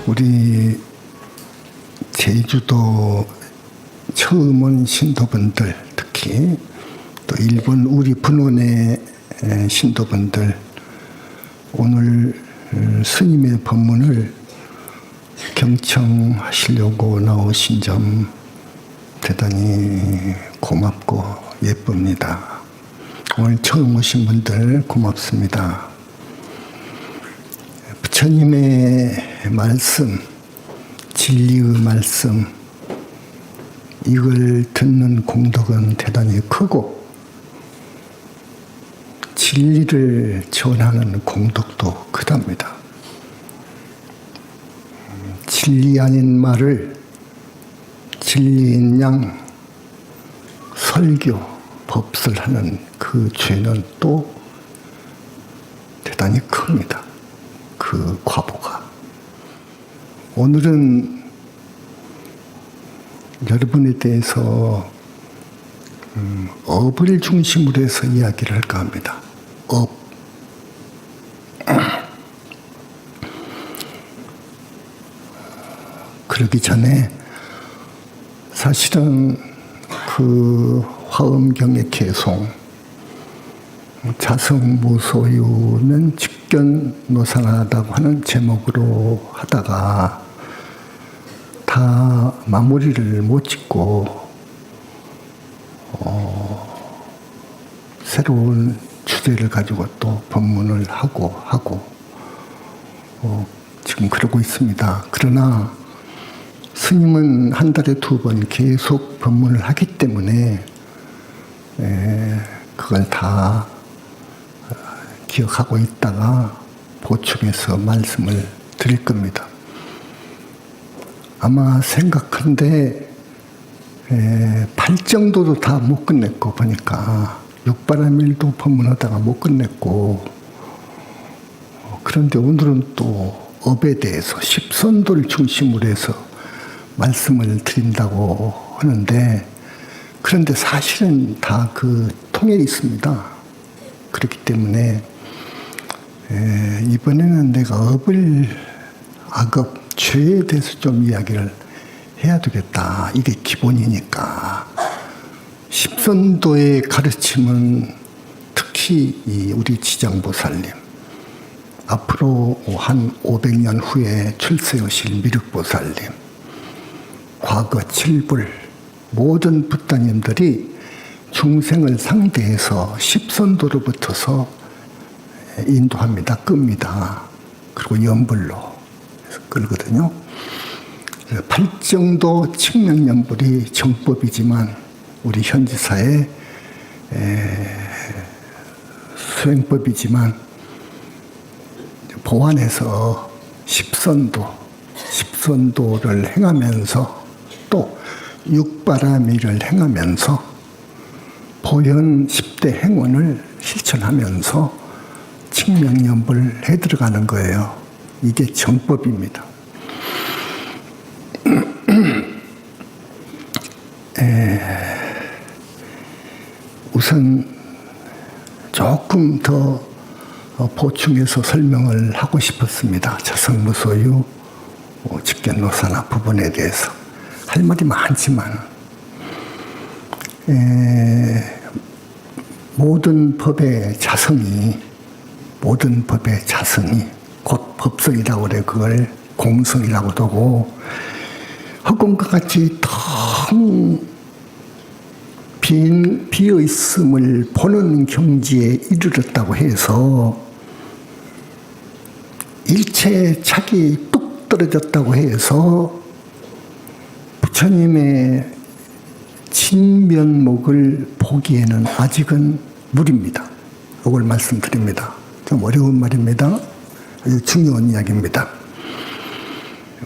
우리 제주도 처음 온 신도분들, 특히 또 일본 우리 분원의 신도분들, 오늘 스님의 법문을 경청하시려고 나오신 점 대단히 고맙고 예쁩니다. 오늘 처음 오신 분들 고맙습니다. 부처님의 말씀, 진리의 말씀, 이걸 듣는 공덕은 대단히 크고 진리를 전하는 공덕도 크답니다. 진리 아닌 말을 진리인 양 설교, 법설 하는 그 죄는 또 대단히 큽니다. 그 과보가. 오늘은 여러분에 대해서 업을 중심으로 해서 이야기를 할까 합니다. 업. 그러기 전에 사실은 그 화엄경의 개송, 자성무소유는 직견노상하다고 하는 제목으로 하다가 다 마무리를 못 짓고 새로운 주제를 가지고 또 법문을 하고 지금 그러고 있습니다. 그러나 스님은 한 달에 2번 계속 법문을 하기 때문에 그걸 다 기억하고 있다가 보충해서 말씀을 드릴 겁니다. 아마 생각한데 8정도도 다 못 끝냈고 보니까 육바라밀도 법문하다가 못 끝냈고 그런데 오늘은 또 업에 대해서 십선도를 중심으로 해서 말씀을 드린다고 하는데 그런데 사실은 다 그 통해 있습니다. 그렇기 때문에 이번에는 내가 업을 악업, 죄에 대해서 좀 이야기를 해야 되겠다. 이게 기본이니까. 십선도의 가르침은 특히 우리 지장보살님, 앞으로 한 500년 후에 출세하실 미륵보살님, 과거 7불 모든 붓다님들이 중생을 상대해서 십선도로 붙어서 인도합니다. 끕니다. 그리고 연불로 끌거든요. 8정도 칙명연불이 정법이지만 우리 현지사의 수행법이지만 보완해서 십선도를 행하면서 또 육바라밀을 행하면서 보현 10대 행원을 실천하면서 칙명연불을 해 들어가는 거예요. 이게 정법입니다. 우선 조금 더 보충해서 설명을 하고 싶었습니다. 자성무소유, 직견노사나 부분에 대해서. 할 말이 많지만 모든 법의 자성이 곧 법성이라고 그래. 그걸 공성이라고도 하고 허공과 같이 텅 비어있음을 보는 경지에 이르렀다고 해서 일체 착이 뚝 떨어졌다고 해서 부처님의 진면목을 보기에는 아직은 무리입니다. 이걸 말씀드립니다. 좀 어려운 말입니다. 아주 중요한 이야기입니다.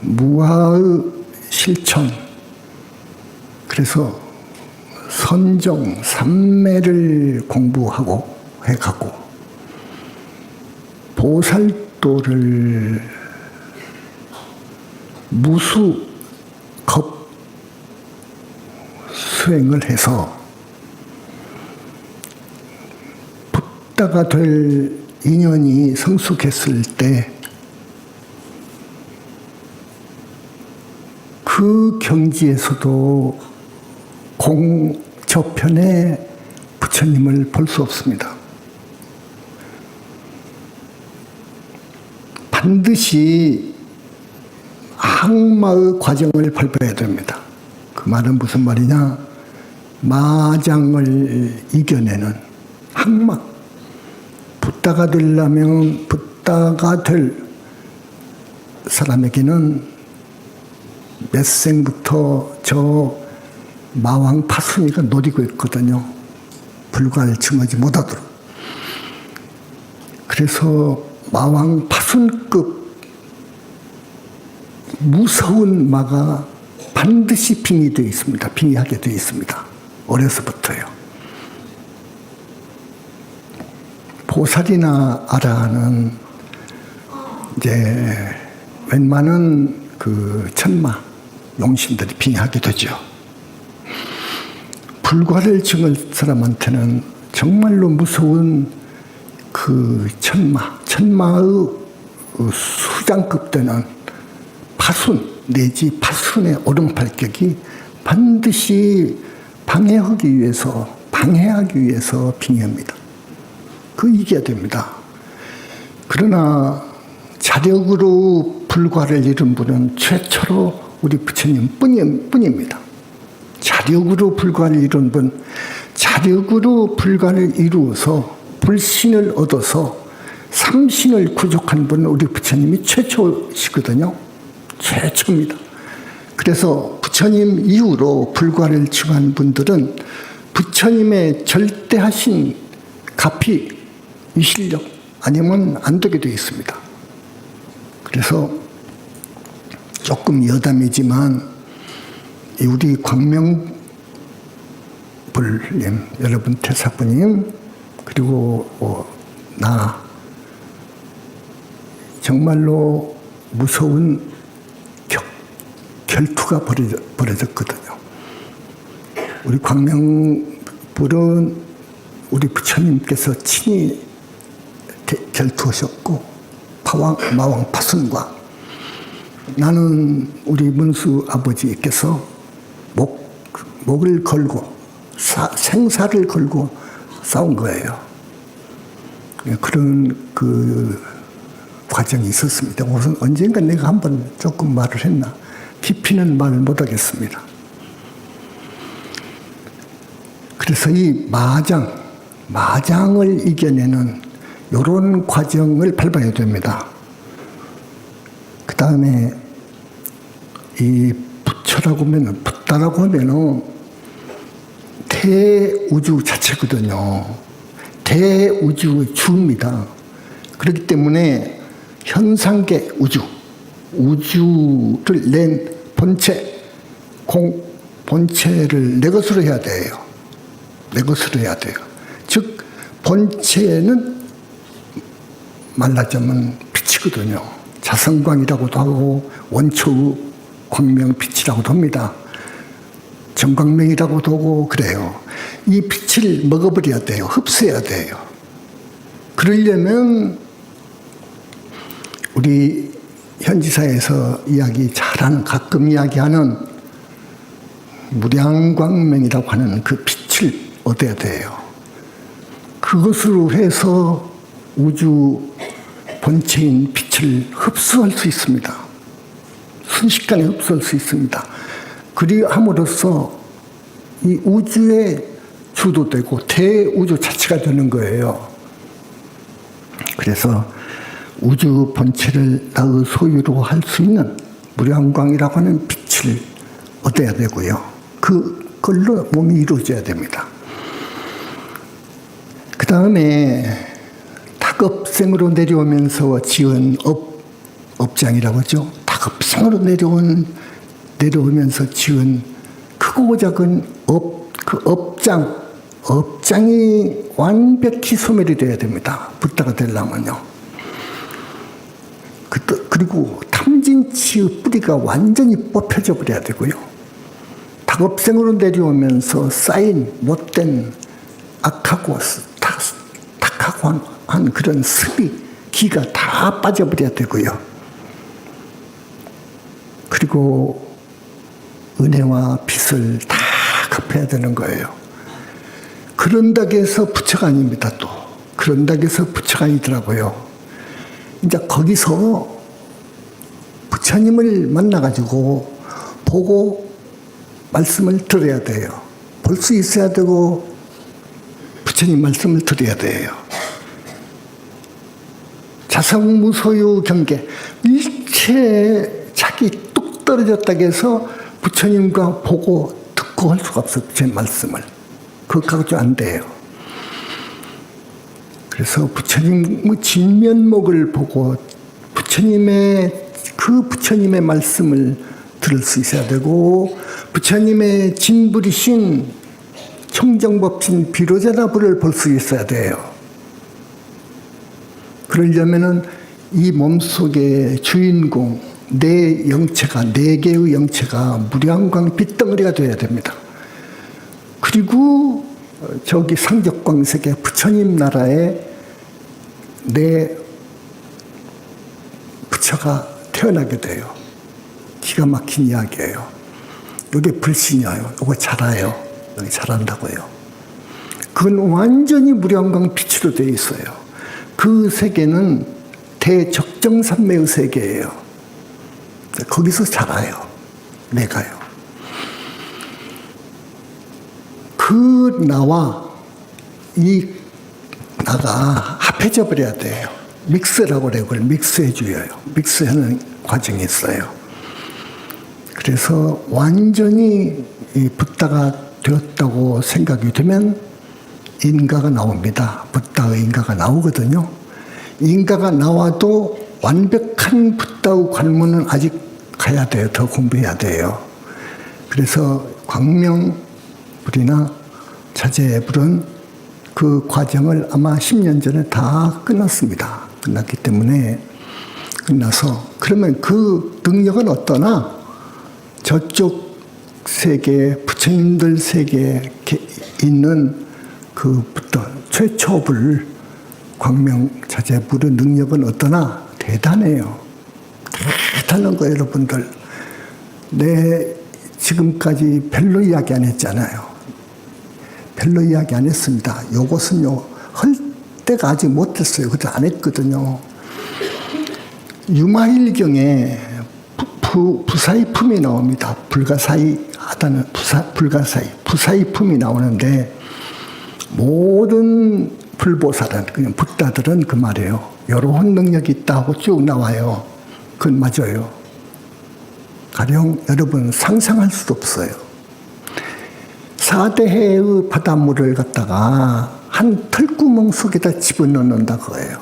무아의 실천, 그래서 선정, 삼매를 공부하고 해가고 보살도를 무수, 겁 수행을 해서 붓다가 될 인연이 성숙했을 때 그 경지에서도 공저편에 부처님을 볼 수 없습니다. 반드시 항마의 과정을 밟아야 됩니다. 그 말은 무슨 말이냐? 마장을 이겨내는 항마. 붓다가 되려면 붓다가 될 사람에게는 몇 생부터 저 마왕 파순이가 노리고 있거든요. 불과를 증하지 못하도록. 그래서 마왕 파순급 무서운 마가 반드시 빙의되어 있습니다. 빙의하게 되어 있습니다. 어려서부터요. 보살이나 아라는 이제 웬만한 그 천마 용신들이 빙의하게 되죠. 불과를 증할 사람한테는 정말로 무서운 그 천마의 수장급 되는 파순 내지 파순의 오름팔격이 반드시 방해하기 위해서 빙의합니다. 그 이겨야 됩니다. 그러나 자력으로 불과를 이룬 분은 최초로 우리 부처님 뿐입니다. 자력으로 불과를 이룬 분, 자력으로 불과를 이루어서 불신을 얻어서 삼신을 구족한 분은 우리 부처님이 최초시거든요. 최초입니다. 그래서 부처님 이후로 불과를 증한 분들은 부처님의 절대하신 가피, 위실력 아니면 안 되게 되어 있습니다. 그래서 조금 여담이지만 우리 광명불님, 여러분 태사부님, 그리고 나 정말로 무서운 결투가 벌어졌거든요. 우리 광명불은 우리 부처님께서 친히 결투하셨고 마왕 파순과 나는 우리 문수 아버지께서 목을 걸고 생사를 걸고 싸운 거예요. 그런 그 과정이 있었습니다. 우선 언젠가 내가 한번 조금 말을 했나 깊이는 말 못하겠습니다. 그래서 이 마장을 이겨내는 이런 과정을 밟아야 됩니다. 그 다음에 이 부처라고 하면, 붓다라고 하면은 대우주 자체거든요. 대우주의 주입니다. 그렇기 때문에 현상계 우주를 낸 본체를 내 것으로 해야 돼요. 내 것으로 해야 돼요. 즉, 본체는 말하자면 빛이거든요. 자성광이라고도 하고 원초의 광명빛이라고도 합니다. 정광명이라고도 하고 그래요. 이 빛을 먹어버려야 돼요. 흡수해야 돼요. 그러려면 우리 현지사에서 가끔 이야기하는 무량광명이라고 하는 그 빛을 얻어야 돼요. 그것으로 해서 우주 본체인 빛을 흡수할 수 있습니다. 순식간에 흡수할 수 있습니다. 그리함으로써 이 우주의 주도되고 대우주 자체가 되는 거예요. 그래서 우주 본체를 나의 소유로 할 수 있는 무량광이라고 하는 빛을 얻어야 되고요. 그걸로 몸이 이루어져야 됩니다. 그 다음에 다급생으로 내려오면서 지은 업장이라고 하죠. 다급생으로 내려오면서 지은 크고 작은 그 업장이 완벽히 소멸이 돼야 됩니다. 붓다가 되려면요. 그리고 탐진치의 뿌리가 완전히 뽑혀져 버려야 되고요. 다급생으로 내려오면서 쌓인 못된 악하고 탁하고 한 그런 습이 기가 다 빠져버려야 되고요. 그리고 은혜와 빚을 다 갚아야 되는 거예요. 그런다고 해서 부처가 아닙니다. 또 그런다고 해서 부처가 아니더라고요. 이제 거기서 부처님을 만나가지고 보고 말씀을 들어야 돼요. 볼 수 있어야 되고 부처님 말씀을 들어야 돼요. 자성무소유 경계, 일체 자기 뚝 떨어졌다고 해서 부처님과 보고 듣고 할 수가 없어요. 제 말씀을. 그거 가지고 안 돼요. 그래서 부처님 진면목을 보고 부처님의 말씀을 들을 수 있어야 되고, 부처님의 진불이신 청정법신 비로자나불을 볼 수 있어야 돼요. 그러려면은 이 몸속의 주인공, 내 영체가, 네 개의 영체가 무량광 빛덩어리가 되어야 됩니다. 그리고 저기 상적광세계 부처님 나라에 내 부처가 태어나게 돼요. 기가 막힌 이야기예요. 이게 불신이에요. 이거 잘해요. 여기 잘한다고요. 그건 완전히 무량광 빛으로 되어 있어요. 그 세계는 대적정산매의 세계예요. 거기서 자라요. 내가요. 그 나와 이 나가 합해져 버려야 돼요. 믹스라고 그래요. 그걸 믹스해 줘요. 믹스하는 과정이 있어요. 그래서 완전히 이 붓다가 되었다고 생각이 되면 인가가 나옵니다. 붓다의 인가가 나오거든요. 인가가 나와도 완벽한 붓다의 관문은 아직 가야 돼요. 더 공부해야 돼요. 그래서 광명불이나 자제불은 그 과정을 아마 10년 전에 다 끝났습니다. 끝났기 때문에 끝나서 그러면 그 능력은 어떠나 저쪽 세계, 부처님들 세계에 있는 그 최초불 광명자제불의 능력은 어떠나 대단해요. 대단한 거예요, 여러분들. 지금까지 별로 이야기 안 했잖아요. 별로 이야기 안 했습니다. 요것은요, 할 때가 아직 못했어요. 그때 안 했거든요. 유마일경에 부사이품이 나옵니다. 불가사의 하다는 부사이품이 나오는데, 모든 불보살은, 그냥 붓다들은 그 말이에요. 이런 능력이 있다 하고 쭉 나와요. 그건 맞아요. 가령 여러분 상상할 수도 없어요. 4대해의 바닷물을 갖다가 한 털구멍 속에다 집어넣는다 그거예요.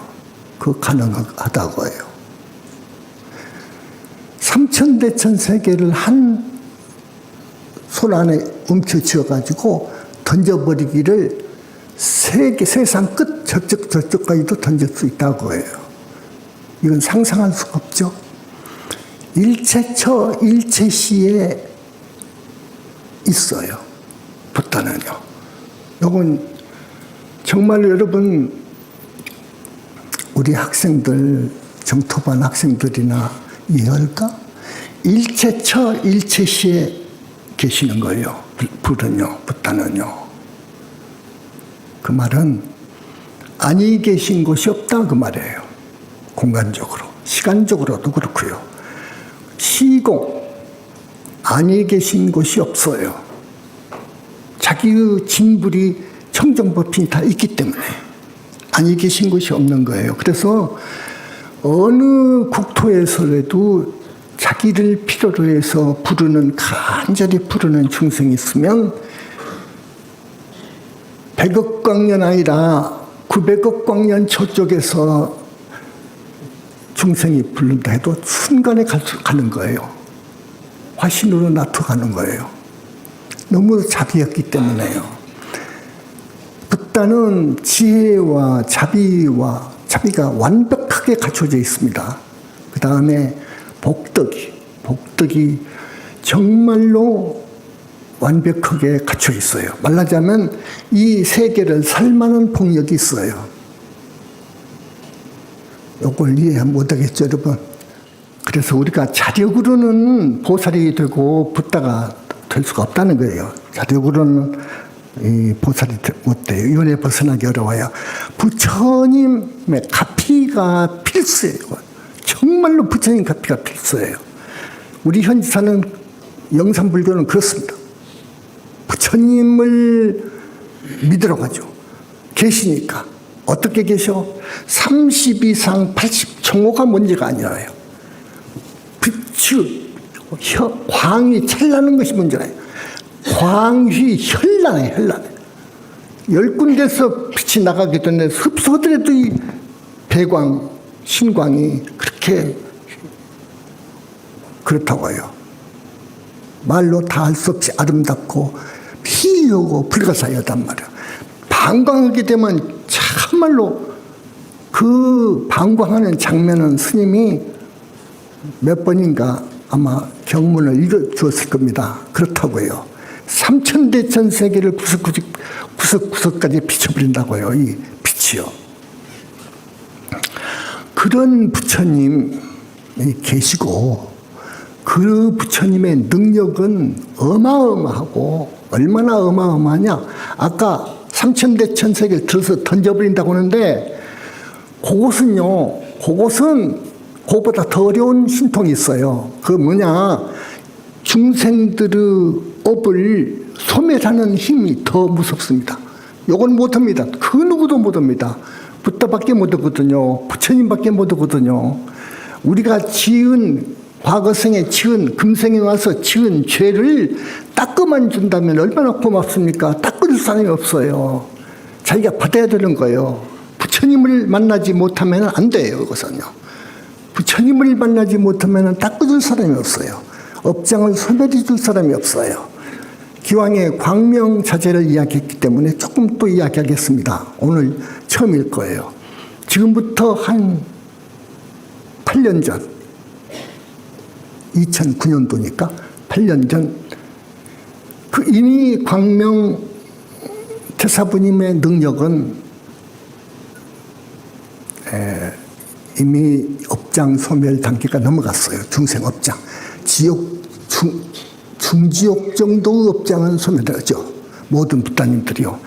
그거 가능하다고 해요. 3천대천 세계를 한 손 안에 움켜쥐어가지고 던져버리기를 세상 끝 저쪽까지도 던질 수 있다고 해요. 이건 상상할 수가 없죠. 일체처 일체시에 있어요. 붓다는요. 이건 정말 여러분, 우리 학생들, 정토반 학생들이나 이해할까? 일체처 일체시에 계시는 거예요. 불은요, 붓다는요. 그 말은 아니 계신 곳이 없다 그 말이에요. 공간적으로, 시간적으로도 그렇고요. 시공, 아니 계신 곳이 없어요. 자기의 진불이 청정법인이 다 있기 때문에 아니 계신 곳이 없는 거예요. 그래서 어느 국토에서라도 자기를 필요로 해서 간절히 부르는 중생이 있으면 100억 광년 아니라 900억 광년 저쪽에서 중생이 부른다 해도 순간에 가는 거예요. 화신으로 나타가는 거예요. 너무 자비였기 때문에요. 붓다는 지혜와 자비가 완벽하게 갖춰져 있습니다. 그 다음에 복덕이 정말로 완벽하게 갖춰 있어요. 말하자면 이 세계를 살만한 폭력이 있어요. 이걸 이해 못하겠죠, 여러분? 그래서 우리가 자력으로는 보살이 되고 붓다가 될 수가 없다는 거예요. 자력으로는 이 보살이 못 돼요. 이원에 벗어나기 어려워요. 부처님의 가피가 필수예요. 정말로 부처님 가피가 필수예요. 우리 현지사는 영산불교는 그렇습니다. 부처님을 믿으러 가죠. 계시니까. 어떻게 계셔? 30 이상 80 정오가 문제가 아니라요. 빛이 광이 찰나는 것이 문제라요. 광휘 현란해, 현란해. 10군데서 빛이 나가게 되는데 흡수하더라도 이 배광, 신광이 그렇게 그렇다고 해요. 말로 다 할 수 없이 아름답고 희유하고 불가사의하단 말이야. 방광하게 되면 참말로 그 방광하는 장면은 스님이 몇 번인가 아마 경문을 읽어주었을 겁니다. 그렇다고요. 3000대천 세계를 구석구석까지 비춰버린다고요. 이 빛이요. 그런 부처님이 계시고 그 부처님의 능력은 어마어마하고 얼마나 어마어마하냐. 아까 3000대천 세계를 들어서 던져버린다고 하는데 그것은요. 그것은 그것보다 더 어려운 신통이 있어요. 그 뭐냐. 중생들의 업을 소멸하는 힘이 더 무섭습니다. 요건 못합니다. 그 누구도 못합니다. 부처밖에 못하거든요. 부처님밖에 못하거든요. 우리가 과거생에 지은 금생에 와서 지은 죄를 닦아만 준다면 얼마나 고맙습니까? 닦아줄 사람이 없어요. 자기가 받아야 되는 거예요. 부처님을 만나지 못하면 안 돼요. 그것은요. 부처님을 만나지 못하면 닦아줄 사람이 없어요. 업장을 소멸해 줄 사람이 없어요. 기왕에 광명자재를 이야기했기 때문에 조금 또 이야기하겠습니다. 오늘 처음일 거예요. 지금부터 한 8년 전, 2009년도니까 8년 전, 그 이미 광명 태사부님의 능력은 이미 업장 소멸 단계가 넘어갔어요. 중생 업장. 중지옥 정도의 업장은 소멸되죠. 모든 부따님들이요.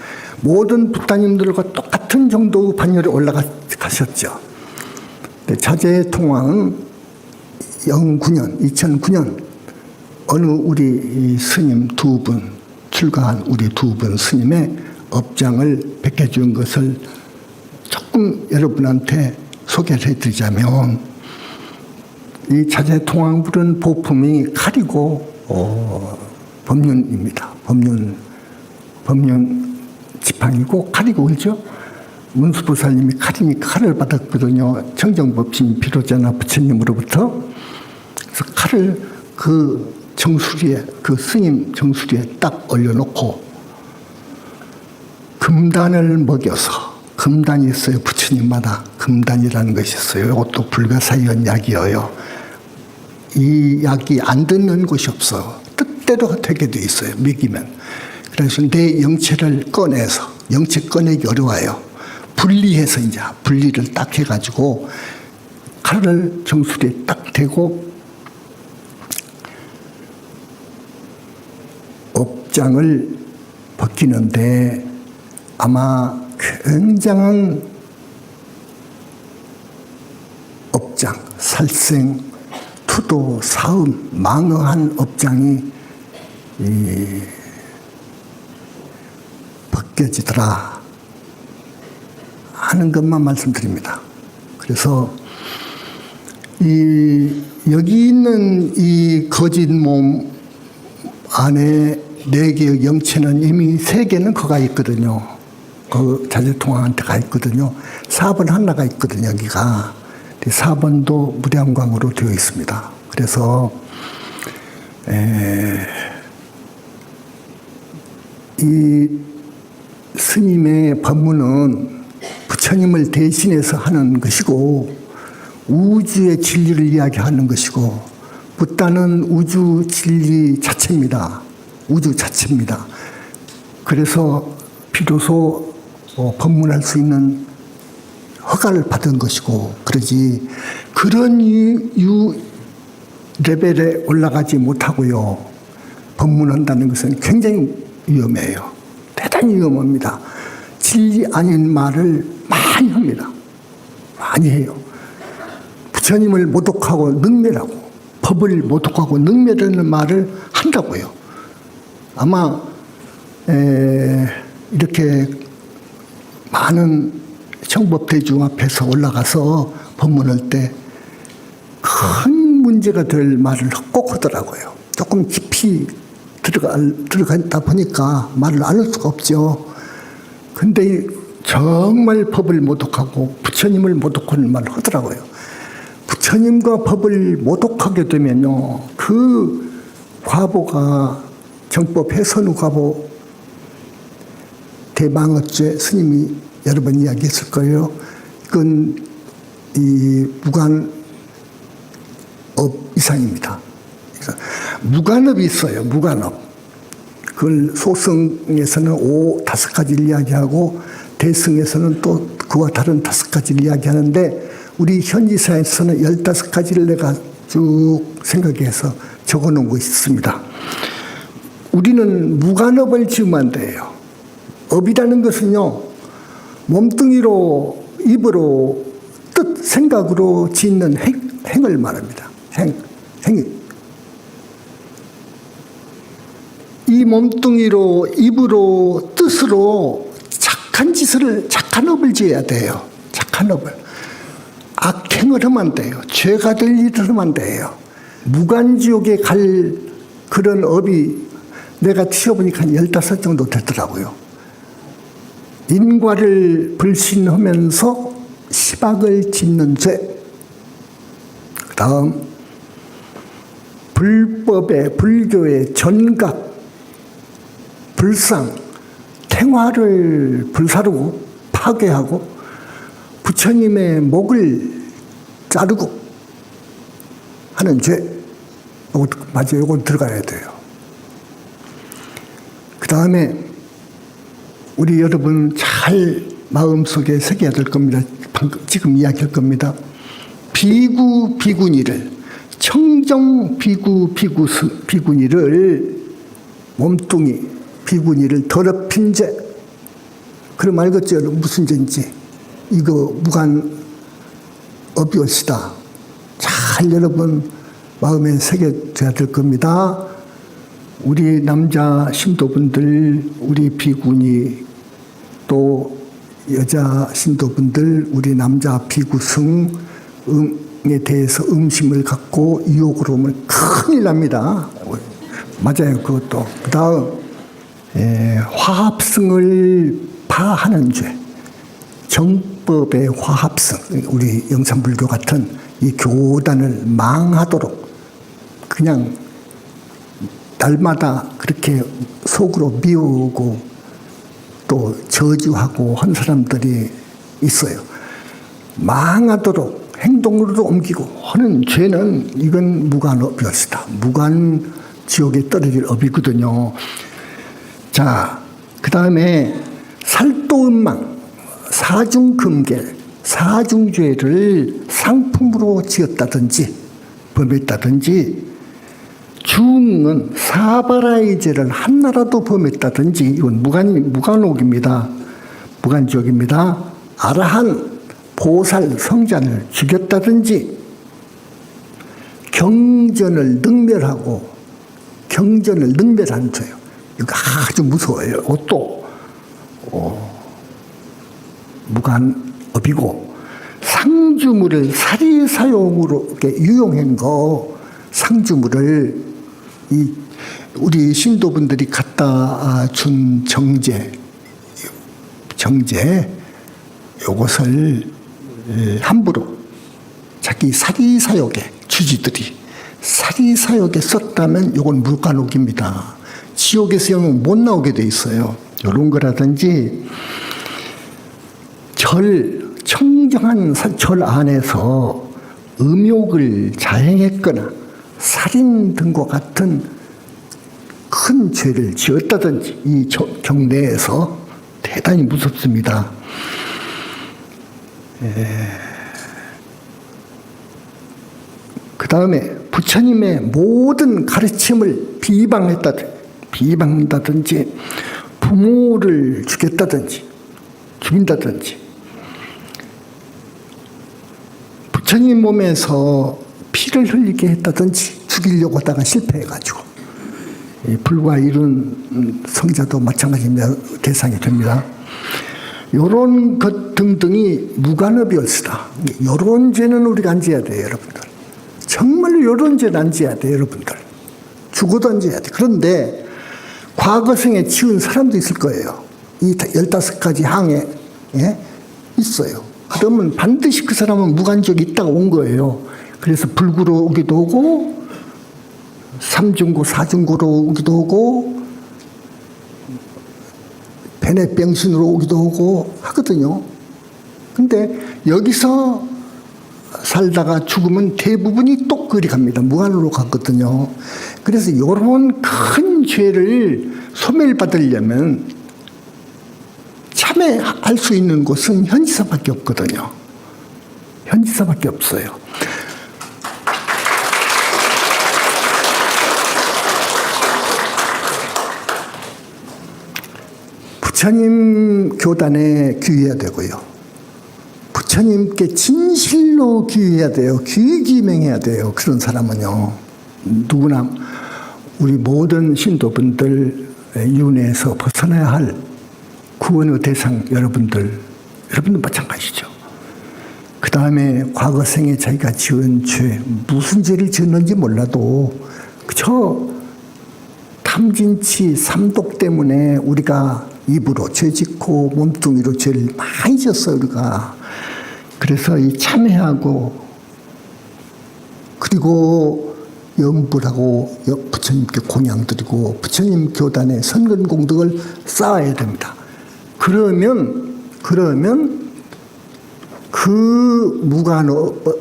모든 부따님들과 똑같은 정도의 반열에 올라가셨죠. 자제의 통황은 2009년 어느 우리 스님 두 분, 출가한 우리 두 분 스님의 업장을 베껴준 것을 조금 여러분한테 소개를 해드리자면, 이 자제 통황불은 보품이 칼이고 법륜입니다. 법륜 지팡이고 칼이고, 그렇죠? 문수보살님이 칼이니까 칼을 받았거든요. 청정법신 비로자나 부처님으로부터. 그래서 칼을 그 정수리에, 그 스님 정수리에 딱 올려놓고 금단을 먹여서, 금단이 있어요. 부처님마다 금단이라는 것이 있어요. 이것도 불가사의한 약이에요. 이 약이 안 듣는 곳이 없어. 뜻대로 되게 돼 있어요. 먹이면. 그래서 내 영체를 꺼내서, 영체 꺼내기 어려워요. 분리해서 이제 분리를 딱 해가지고 칼을 정수리에 딱 대고 업장을 벗기는데 아마 굉장한 업장, 살생, 투도, 사음, 망어한 업장이 벗겨지더라 하는 것만 말씀드립니다. 그래서 여기 있는 이 거짓 몸 안에 4개의 영체는 이미 3개는 거가 있거든요. 그 자제통황한테 가 있거든요. 4번 하나가 있거든요. 여기가. 4번도 무량광으로 되어 있습니다. 그래서 이 스님의 법문은 부처님을 대신해서 하는 것이고 우주의 진리를 이야기하는 것이고, 붓다는 우주 진리 자체입니다. 우주 자체입니다. 그래서 비로소 법문할 수 있는 허가를 받은 것이고, 그러지 그런 레벨에 올라가지 못하고요. 법문한다는 것은 굉장히 위험해요. 대단히 위험합니다. 진리 아닌 말을 많이 합니다. 많이 해요. 부처님을 모독하고 능멸하고 법을 모독하고 능멸하는 말을 한다고요. 아마 이렇게 많은 청법대중 앞에서 올라가서 법문할 때 큰 문제가 될 말을 꼭 하더라고요. 조금 깊이 들어갔다 보니까 말을 안 할 수가 없죠. 근데 정말 법을 모독하고 부처님을 모독하는 말을 하더라고요. 부처님과 법을 모독하게 되면요, 그 과보가 정법 훼손 후 과보 대망업죄 스님이 여러 번 이야기했을 거예요. 이건 이 무관업 이상입니다. 그래서 무관업이 있어요. 무관업. 그걸 소승에서는 5가지를 이야기하고 대승에서는 또 그와 다른 5가지를 이야기하는데 우리 현지사에서는 15가지를 내가 쭉 생각해서 적어놓은 것이 있습니다. 우리는 무관업을 지으면 안 돼요. 업이라는 것은요, 몸뚱이로, 입으로, 뜻, 생각으로 짓는 행을 말합니다. 행위. 이 몸뚱이로, 입으로, 뜻으로 착한 업을 지어야 돼요. 착한 업을. 악행을 하면 안 돼요. 죄가 될 일을 하면 안 돼요. 무간지옥에 갈 그런 업이 내가 치워보니까 한 15 정도 되더라고요. 인과를 불신하면서 시박을 짓는 죄. 그 다음 불법의 불교의 전각, 불상, 탱화를 불사르고 파괴하고 부처님의 목을 자르고 하는 죄. 맞아요. 이건 들어가야 돼요. 그 다음에 우리 여러분 잘 마음속에 새겨야 될 겁니다. 지금 이야기할 겁니다. 비구, 비구니를, 청정 비구, 비구니를, 몸뚱이, 비구니를 더럽힌 죄. 그럼 알겠죠? 무슨 죄인지. 이거 무관업이옵시다. 잘 여러분 마음에 새겨져야 될 겁니다. 우리 남자 신도분들, 우리 비구니, 또 여자 신도분들, 우리 남자 비구승에 대해서 음심을 갖고 유혹으로 오면 큰일 납니다. 맞아요, 그것도. 그 다음, 화합승을 파하는 죄. 정법의 화합승, 우리 영산불교 같은 이 교단을 망하도록 그냥 날마다 그렇게 속으로 미우고 또 저주하고 한 사람들이 있어요. 망하도록 행동으로도 옮기고 하는 죄는 이건 무관업이었다. 무관 지옥에 떨어질 업이거든요. 자, 그 다음에 살도음망, 사중금계, 사중죄를 상품으로 지었다든지 범했다든지, 중은 사바라의 죄를 한나라도 범했다든지, 이건 무관옥입니다. 무관지옥입니다. 아라한, 보살, 성자를 죽였다든지, 경전을 능멸하는 죄요. 이거 아주 무서워요. 이것도 무관업이고, 상주물을 사리사용으로 이렇게 유용한 거, 상주물을 우리 신도분들이 갖다 준 정제, 요것을 함부로 자기 사리사욕에, 주지들이 사리사욕에 썼다면 요건 무관옥입니다. 지옥에서 영영 못 나오게 돼 있어요. 요런 거라든지, 청정한 절 안에서 음욕을 자행했거나 살인 등과 같은 큰 죄를 지었다든지, 이 경내에서 대단히 무섭습니다. 그 다음에 부처님의 모든 가르침을 비방한다든지 부모를 죽인다든지 부처님 몸에서 피를 흘리게 했다든지 죽이려고 하다가 실패해가지고 불과 이룬 성자도 마찬가지입니다. 대상이 됩니다. 요런 것 등등이 무간업이었으다. 요런 죄는 우리가 안 지어야 돼요, 여러분들. 정말로 요런 죄는 안 지어야 돼요, 여러분들. 죽어도 안 지어야 돼. 그런데 과거생에 지은 사람도 있을 거예요. 이 15가지 항에 있어요. 그러면 반드시 그 사람은 무간적이 있다가 온 거예요. 그래서 불구로 오기도 오고 삼중고, 사중고로 오기도 오고 베네병신으로 오기도 오고 하거든요. 근데 여기서 살다가 죽으면 대부분이 또 그리 갑니다. 무한으로 갔거든요. 그래서 이런 큰 죄를 소멸받으려면 참회할 수 있는 곳은 현지사밖에 없거든요. 현지사밖에 없어요. 부처님 교단에 귀해야 되고요. 부처님께 진실로 귀해야 돼요. 귀기명해야 돼요. 그런 사람은요. 누구나 우리 모든 신도분들 윤회에서 벗어나야 할 구원의 대상 여러분들 마찬가지죠. 그 다음에 과거생에 자기가 지은 죄, 무슨 죄를 지었는지 몰라도 그저 탐진치, 삼독 때문에 우리가 입으로 죄 짓고 몸뚱이로 죄를 많이 지었어요, 우리가. 그래서 이 참회하고 그리고 염불하고 부처님께 공양드리고 부처님 교단의 선근공덕을 쌓아야 됩니다. 그러면 그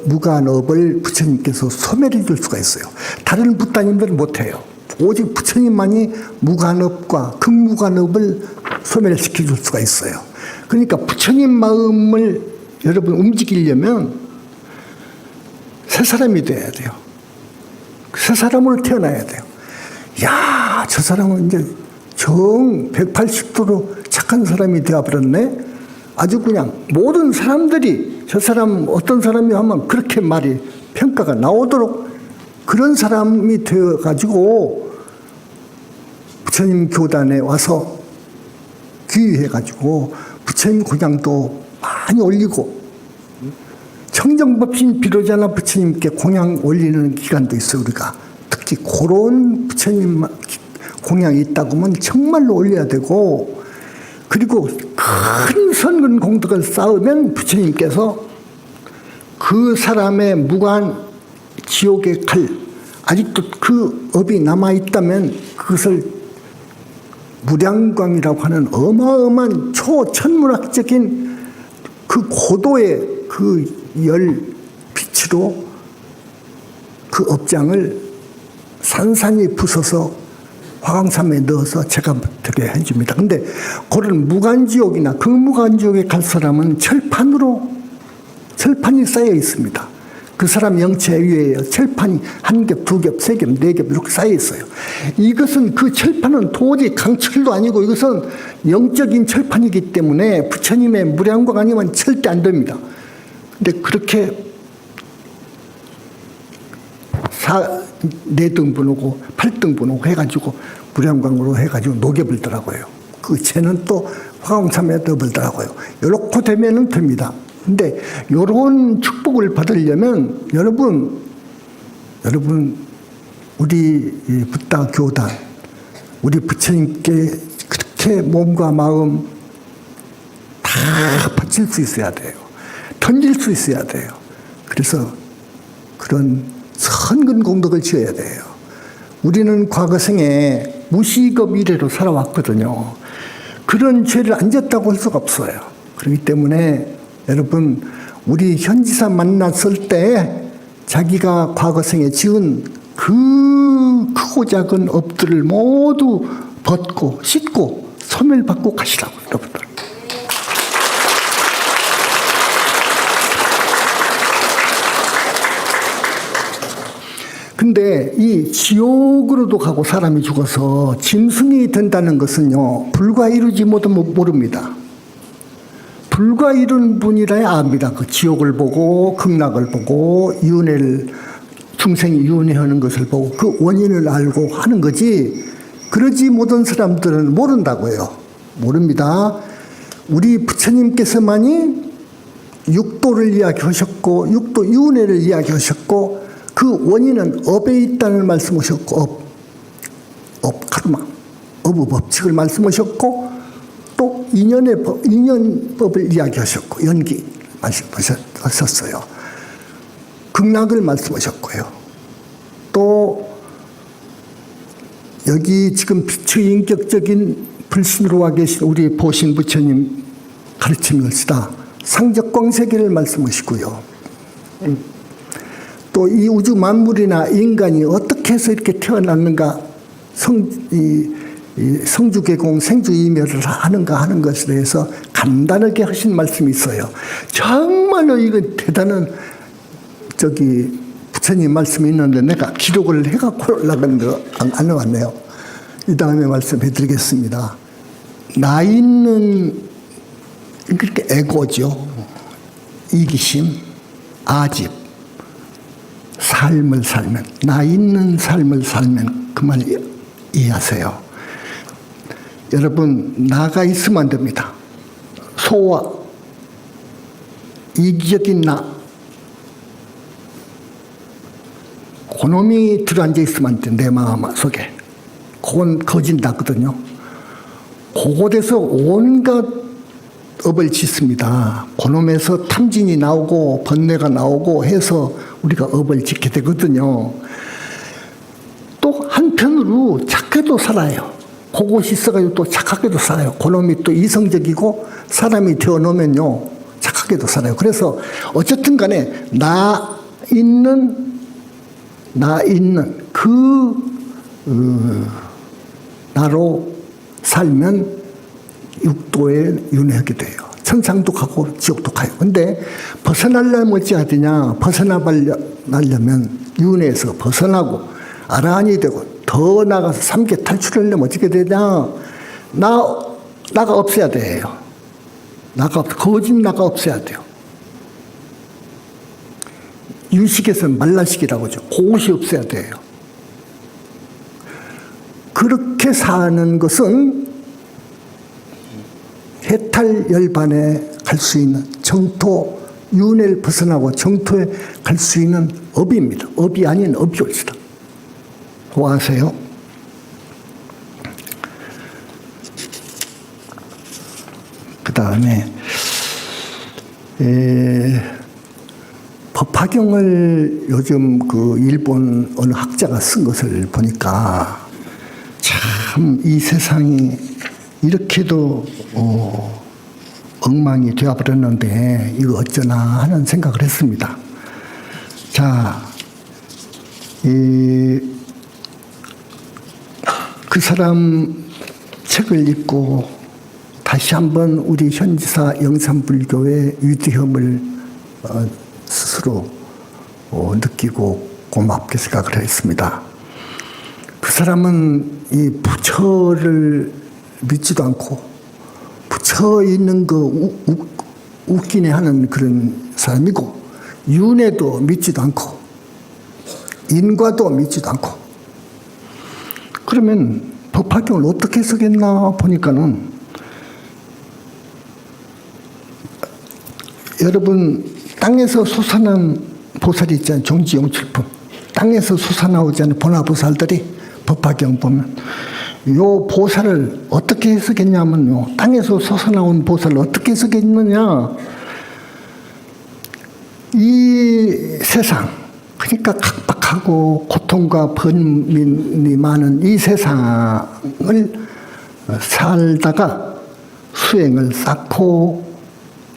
무간업을 부처님께서 소멸해 줄 수가 있어요. 다른 부따님들은 못해요. 오직 부처님만이 무간업과 극무간업을 소멸시켜 줄 수가 있어요. 그러니까 부처님 마음을 여러분 움직이려면 새 사람이 돼야 돼요. 새 사람으로 태어나야 돼요. 야, 저 사람은 이제 정 180도로 착한 사람이 되어버렸네. 아주 그냥 모든 사람들이 저 사람 어떤 사람이 하면 그렇게 말이 평가가 나오도록 그런 사람이 되어가지고 부처님 교단에 와서 귀의해가지고 부처님 공양도 많이 올리고 청정법신 비로자나 부처님께 공양 올리는 기간도 있어요. 우리가 특히 그런 부처님 공양이 있다고 하면 정말로 올려야 되고, 그리고 큰 선근 공덕을 쌓으면 부처님께서 그 사람의 무관 지옥의 칼, 아직도 그 업이 남아있다면 그것을 무량광이라고 하는 어마어마한 초천문학적인 그 고도의 그 열 빛으로 그 업장을 산산히 부숴서 화강삼에 넣어서 제가 되게 해줍니다. 근데 그런 무간지옥이나 극무간지옥에 갈 사람은 철판이 쌓여 있습니다. 그 사람 영체 위에 철판이 한 겹, 두 겹, 세 겹, 네 겹 이렇게 쌓여 있어요. 이것은 그 철판은 도저히 강철도 아니고 이것은 영적인 철판이기 때문에 부처님의 무량광 아니면 절대 안 됩니다. 근데 그렇게 4등분 오고 8등분 오고 해가지고 무량광으로 해가지고 녹여버리더라고요. 그 죄는 또 화강삼에 넣어버리더라고요. 이렇게 되면은 됩니다. 근데 이런 축복을 받으려면 여러분 우리 붓다 교단, 우리 부처님께 그렇게 몸과 마음 다 바칠 수 있어야 돼요. 던질 수 있어야 돼요. 그래서 그런 선근 공덕을 지어야 돼요. 우리는 과거생에 무식업 이래로 살아왔거든요. 그런 죄를 안 졌다고 할 수가 없어요. 그렇기 때문에 여러분, 우리 현지사 만났을 때 자기가 과거생에 지은 그 크고 작은 업들을 모두 벗고 씻고 소멸받고 가시라고, 여러분들. 근데 이 지옥으로도 가고 사람이 죽어서 짐승이 된다는 것은요, 불과 이루지 못하면 모릅니다. 불과 이룬 분이라야 압니다. 그 지옥을 보고, 극락을 보고, 중생이 윤회하는 것을 보고, 그 원인을 알고 하는 거지, 그러지 못한 사람들은 모른다고요. 모릅니다. 우리 부처님께서만이 육도를 이야기하셨고, 육도 윤회를 이야기하셨고, 그 원인은 업에 있다는 말씀하셨고, 카르마, 업의 법칙을 말씀하셨고, 또 인연법을 이야기하셨고, 연기 말씀하셨어요. 극락을 말씀하셨고요. 또 여기 지금 비추인격적인 불신으로 와 계신 우리 보신 부처님 가르침이 것이다. 상적광세계를 말씀하시고요. 또 이 우주 만물이나 인간이 어떻게 해서 이렇게 태어났는가, 성주개공, 생주이멸을 하는가 하는 것에 대해서 간단하게 하신 말씀이 있어요. 정말로 이건 대단한 부처님 말씀이 있는데 내가 기록을 해갖고 올라간 거 안 왔네요. 이 다음에 말씀해 드리겠습니다. 나 있는, 그렇게 에고죠. 이기심, 아집, 삶을 살면, 나 있는 삶을 살면 그 말 이해하세요. 여러분, 나가 있으면 안 됩니다. 소와 이기적인 나, 그놈이 들어앉아 있으면 안 돼, 내 마음 속에. 그건 거짓 나거든요. 그곳에서 온갖 업을 짓습니다. 그놈에서 탐진이 나오고 번뇌가 나오고 해서 우리가 업을 짓게 되거든요. 또 한편으로 착하게도 살아요. 그곳이 있어가지고 또 착하게도 살아요. 그놈이 또 이성적이고 사람이 되어놓으면요, 착하게도 살아요. 그래서 어쨌든 간에 나 있는 나로 살면 육도에 윤회하게 돼요. 천상도 가고 지옥도 가요. 근데 벗어나려면 어찌해야 되냐? 벗어나려면 윤회에서 벗어나고 아라한이 되고 더 나가서 삼계 탈출하려면 어떻게 되냐? 나가 없어야 돼요. 거짓 나가 없어야 돼요. 유식에서는 말라식이라고 하죠. 그것이 없어야 돼요. 그렇게 사는 것은 해탈열반에 갈 수 있는 정토, 윤회를 벗어나고 정토에 갈 수 있는 업입니다. 업이 아닌 업이옵시다. 좋아하세요? 그 다음에 법화경을 요즘 그 일본 어느 학자가 쓴 것을 보니까 참 이 세상이 이렇게도 엉망이 되어버렸는데 이거 어쩌나 하는 생각을 했습니다. 자, 그 사람 책을 읽고 다시 한번 우리 현지사 영산불교의 위대함을 스스로 느끼고 고맙게 생각을 했습니다. 그 사람은 이 부처를 믿지도 않고 부처 있는 거 웃기네 하는 그런 사람이고, 윤회도 믿지도 않고 인과도 믿지도 않고. 그러면 법화경을 어떻게 쓰겠나 보니까는, 여러분 땅에서 솟아난 보살이 있잖아요. 종지용출품. 땅에서 솟아나오지 않은 보나보살들이 법화경 보면 요 보살을 어떻게 해석했냐면요, 땅에서 솟아나온 보살을 어떻게 해석했느냐, 이 세상, 그러니까 각박하고 고통과 번민이 많은 이 세상을 살다가 수행을 쌓고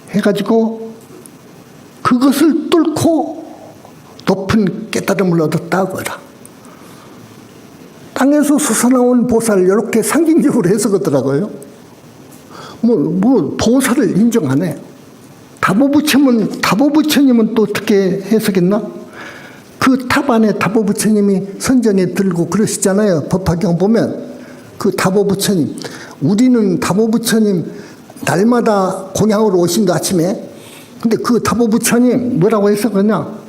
해가지고 그것을 뚫고 높은 깨달음을 얻었다고라. 땅에서 솟아나온 보살을 이렇게 상징적으로 해석하더라고요. 보살을 인정 안 해요. 다보부처님은 또 어떻게 해석했나? 그 그 탑 안에 다보 부처님이 선정에 들고 그러시잖아요. 법화경 보면 그 다보 부처님, 우리는 다보 부처님 날마다 공양으로 오신다 아침에. 근데 그 다보 부처님 뭐라고 해석하냐?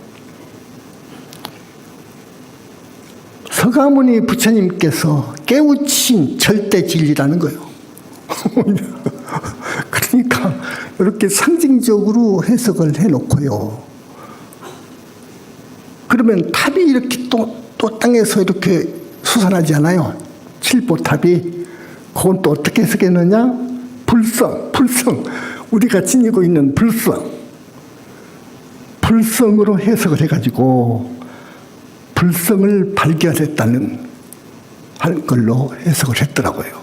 서가모니 부처님께서 깨우친 절대 진리라는 거예요. 그러니까 이렇게 상징적으로 해석을 해놓고요. 그러면 탑이 이렇게 또 땅에서 이렇게 솟아나지 않아요. 칠보탑이. 그건 또 어떻게 해석했느냐? 불성. 우리가 지니고 있는 불성으로 해석을 해가지고 불성을 발견했다는 걸로 해석을 했더라고요.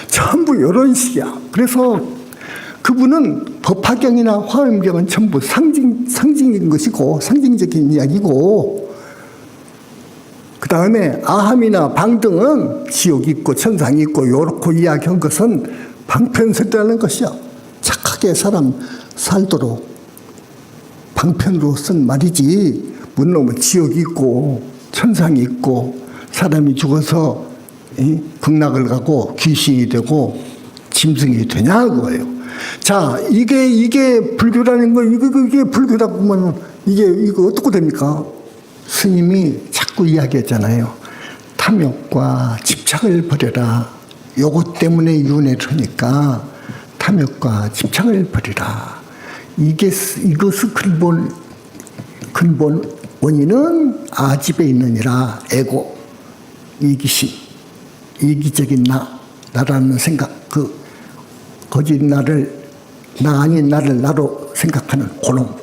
전부 이런 식이야. 그래서 그분은 법화경이나 화엄경은 전부 상징적인 것이고 상징적인 이야기고, 그 다음에 아함이나 방등은 지옥이 있고 천상이 있고 요렇고 이야기한 것은 방편설이라는 것이야. 착하게 사람 살도록 방편으로 쓴 말이지, 물론 지옥이 있고 천상이 있고 사람이 죽어서 극락을 가고 귀신이 되고 짐승이 되냐 그거예요. 자, 이게 불교라는 거, 이게 불교라고 하면 이거 어떻게 됩니까? 스님이 자꾸 이야기했잖아요. 탐욕과 집착을 버려라. 요것 때문에 윤회를 하니까 탐욕과 집착을 버리라. 이것의 근본 원인은 아집에 있느니라. 에고, 이기심, 이기적인 나라는 생각, 거짓 나를, 나 아닌 나를 나로 생각하는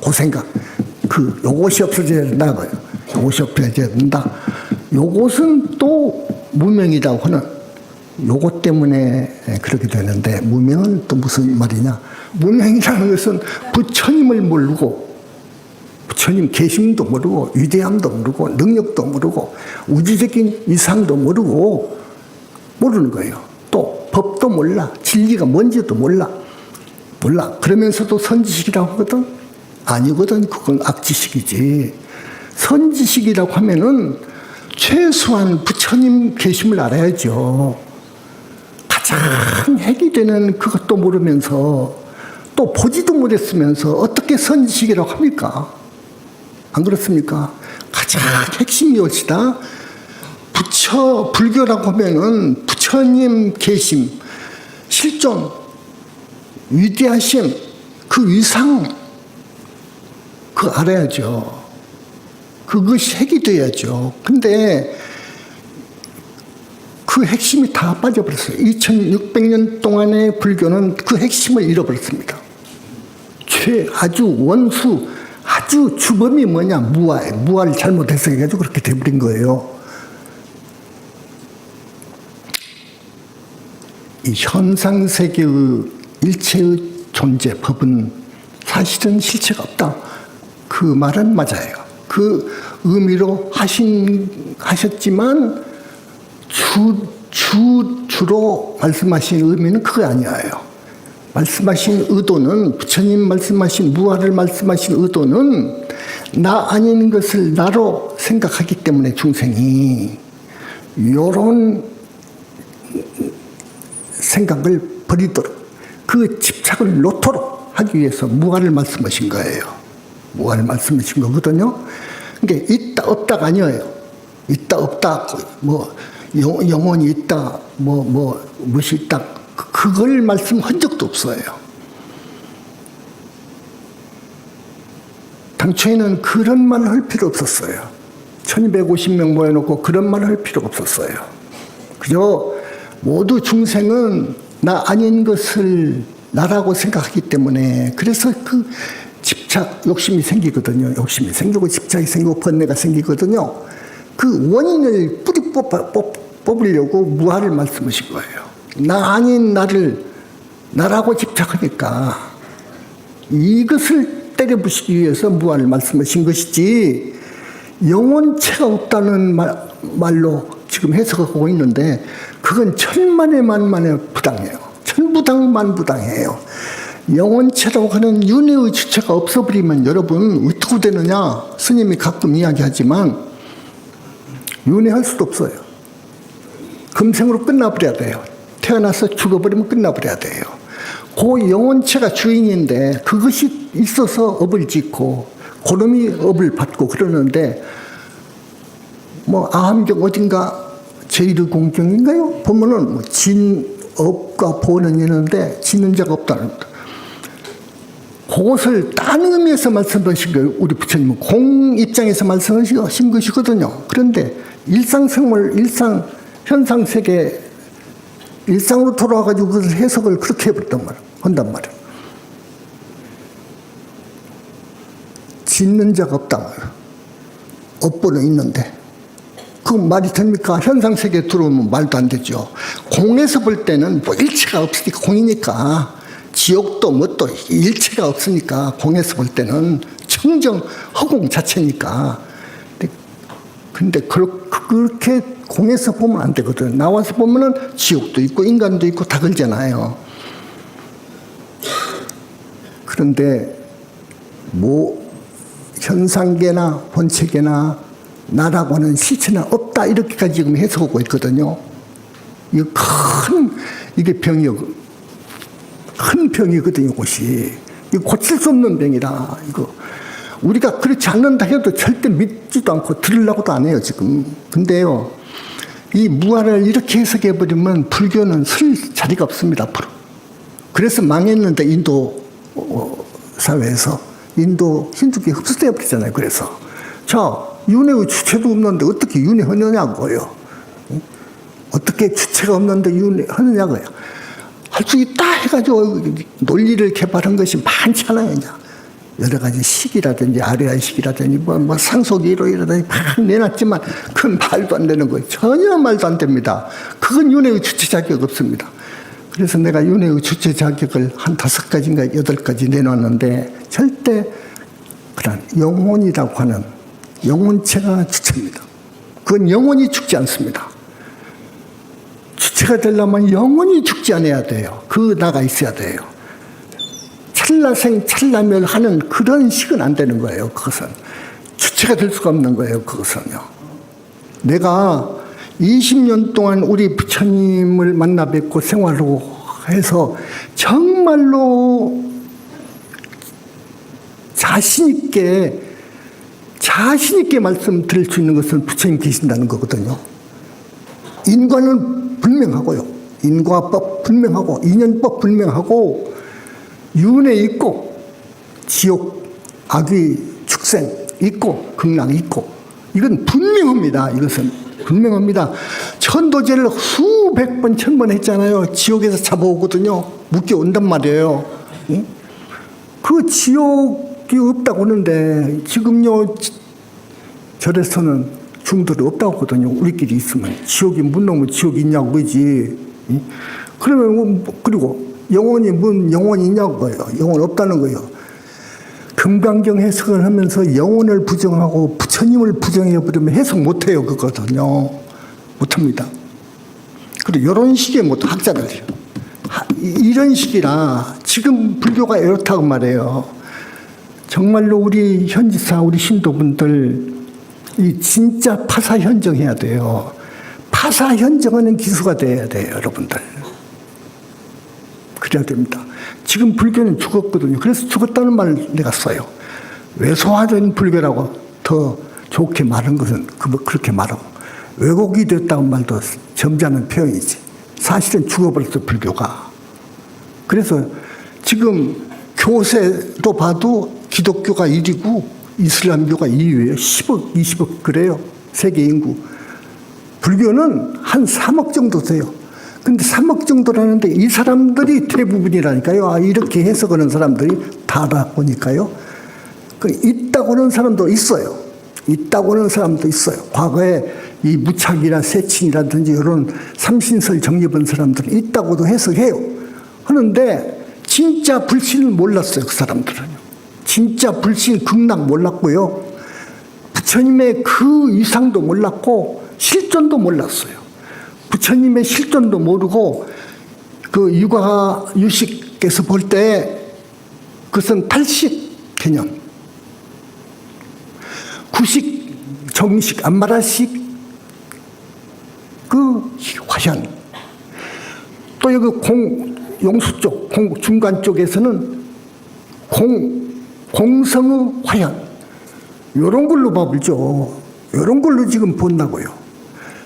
그 생각, 요것이 없어져야 된다. 요것이 없어져야 된다. 요것은 또 무명이라고 하는, 요것 때문에 그렇게 되는데, 무명은 또 무슨 말이냐? 무명이라는 것은 부처님을 모르고, 부처님 계심도 모르고, 위대함도 모르고, 능력도 모르고, 우주적인 이상도 모르는 거예요. 또 법도 몰라. 진리가 뭔지도 몰라. 그러면서도 선지식이라고 하거든? 아니거든. 그건 악지식이지. 선지식이라고 하면은 최소한 부처님 계심을 알아야죠. 가장 핵이 되는 그것도 모르면서 또 보지도 못했으면서 어떻게 선지식이라고 합니까? 안 그렇습니까? 가장 핵심이 옳시다. 불교라고 하면은 부처님 계심, 실존, 위대하심, 그 위상, 그거 알아야죠. 그것이 핵이 돼야죠. 근데 그 핵심이 다 빠져버렸어요. 2600년 동안의 불교는 그 핵심을 잃어버렸습니다. 아주 원수, 아주 주범이 뭐냐? 무아를 잘못 해석해가지고 그렇게 돼버린 거예요. 이 현상세계의 일체의 존재, 법은 사실은 실체가 없다. 그 말은 맞아요. 그 의미로 하셨지만 주로 말씀하신 의미는 그거 아니에요. 말씀하신 의도는, 부처님 말씀하신 무아를 말씀하신 의도는 나 아닌 것을 나로 생각하기 때문에 중생이 요런 생각을 버리도록, 그 집착을 놓도록 하기 위해서 무아를 말씀하신 거예요. 무아를 말씀하신 거거든요. 그러니까 있다 없다가 아니에요. 있다 없다, 영혼이 있다, 무엇이 있다, 그걸 말씀한 적도 없어요. 당초에는 그런 말을 할 필요 없었어요. 1250명 모여놓고 그런 말을 할 필요가 없었어요. 그저 모두 중생은 나 아닌 것을 나라고 생각하기 때문에, 그래서 그 집착, 욕심이 생기거든요. 욕심이 생기고 집착이 생기고 번뇌가 생기거든요. 그 원인을 뿌리 뽑으려고 무아를 말씀하신 거예요. 나 아닌 나라고 집착하니까 이것을 때려부시기 위해서 무아를 말씀하신 것이지, 영혼체가 없다는 말로 지금 해석하고 있는데 그건 천만에 부당해요. 천부당만부당해요. 영혼체라고 하는 윤회의 주체가 없어버리면 여러분 어떻게 되느냐? 스님이 가끔 이야기하지만 윤회할 수도 없어요. 금생으로 끝나버려야 돼요. 태어나서 죽어버리면 끝나버려야 돼요. 그 영혼체가 주인인데 그것이 있어서 업을 짓고 그놈이 업을 받고 그러는데 뭐 아함경 어딘가 제1공경인가요? 보면은 뭐 진업과 보는 있는데 짓는 자가 없다는 것. 그것을 딴 의미에서 말씀하신 거예요. 우리 부처님은 공 입장에서 말씀하신 것이거든요. 그런데 일상생활, 현상세계, 일상으로 돌아와가지고 그것을 해석을 그렇게 한단 말이에요. 짓는 자가 없다 말이에요. 업보는 있는데. 그 말이 됩니까? 현상세계에 들어오면 말도 안 되죠. 공에서 볼 때는 뭐 일체가 없으니까 공이니까 지옥도 뭐 또 일체가 없으니까 공에서 볼 때는 청정 허공 자체니까. 근데 그렇게 공에서 보면 안 되거든. 나와서 보면은 지옥도 있고 인간도 있고 다 그러잖아요. 그런데 뭐 현상계나 본체계나 나라고 하는 실체는 없다 이렇게까지 지금 해석하고 있거든요. 이거 이게 큰 병이거든요. 이것이 이거 고칠 수 없는 병이라 이거 우리가 그렇지 않는다 해도 절대 믿지도 않고 들으려고도 안 해요 지금. 근데요 이 무아를 이렇게 해석해 버리면 불교는 쓸 자리가 없습니다 앞으로. 그래서 망했는데 인도 사회에서 인도 힌두교에 흡수되어 버리잖아요. 그래서 자 윤회의 주체도 없는데 어떻게 윤회하느냐고요. 어떻게 주체가 없는데 윤회하느냐고요. 할 수 있다 해가지고 논리를 개발한 것이 많잖아요. 여러 가지 식이라든지 아리아의 식이라든지 뭐 상속이로이라든지 막 내놨지만 그건 말도 안 되는 거예요. 전혀 말도 안 됩니다. 그건 윤회의 주체 자격 없습니다. 그래서 내가 윤회의 주체 자격을 한 5가지인가 8가지 내놨는데 절대 그런 영혼이라고 하는 영혼체가 주체입니다. 그건 영혼이 죽지 않습니다. 주체가 되려면 영혼이 죽지 않아야 돼요. 그 나가 있어야 돼요. 찰나생 찰나멸하는 그런 식은 안 되는 거예요. 그것은 주체가 될 수가 없는 거예요. 그것은요. 내가 20년 동안 우리 부처님을 만나 뵙고 생활하고 해서 정말로 자신 있게 말씀드릴 수 있는 것은 부처님 계신다는 거거든요. 인과는 분명하고요. 인과법 분명하고 인연법 분명하고 윤회 있고 지옥 악의 축생 있고 극락 있고 이건 분명합니다. 이것은 분명합니다. 천도제를 수백 번, 1000번 했잖아요. 지옥에서 잡아오거든요. 묶여온단 말이에요. 그 지옥이 없다고 하는데 지금요 절에서는 중도도 없다고 하거든요. 우리끼리 있으면 지옥이 문 놈은 지옥이 있냐고 그러지. 그러면 그리고 영혼이 뭔 영혼이 있냐고 거예요. 영혼 없다는 거예요. 금강경 해석을 하면서 영혼을 부정하고 부처님을 부정해버리면 해석 못해요. 그거거든요. 못합니다. 그리고 이런 식의 뭐 학자들 이런 식이라 지금 불교가 이렇다고 말해요. 정말로 우리 현지사 우리 신도분들 이 진짜 파사 현정해야 돼요. 파사 현정하는 기수가 돼야 돼요, 여러분들. 그래야 됩니다. 지금 불교는 죽었거든요. 그래서 죽었다는 말을 내가 써요. 왜소화된 불교라고 더 좋게 말한 것은 그렇게 말하고 왜곡이 됐다는 말도 점잖은 표현이지. 사실은 죽어버렸어 불교가. 그래서 지금 교세도 봐도 기독교가 1위고 이슬람교가 2위예요. 10억, 20억 그래요. 세계 인구. 불교는 한 3억 정도 돼요. 근데 3억 정도라는데 이 사람들이 대부분이라니까요. 아, 이렇게 해석하는 사람들이 다다 보니까요. 있다고 하는 사람도 있어요. 있다고 하는 사람도 있어요. 과거에 이 무착이나 세친이라든지 이런 삼신설 정립한 사람들은 있다고도 해석해요. 하는데 진짜 불신을 몰랐어요. 그 사람들은요. 진짜 불신 극락 몰랐고요. 부처님의 그 이상도 몰랐고 실존도 몰랐어요. 부처님의 실존도 모르고 그 유식에서 볼 때 그것은 탈식 개념. 구식, 정식, 안마라식 화현. 또 여기 용수 쪽, 중간 쪽에서는 공성의 화현. 요런 걸로 봐보죠. 요런 걸로 지금 본다고요.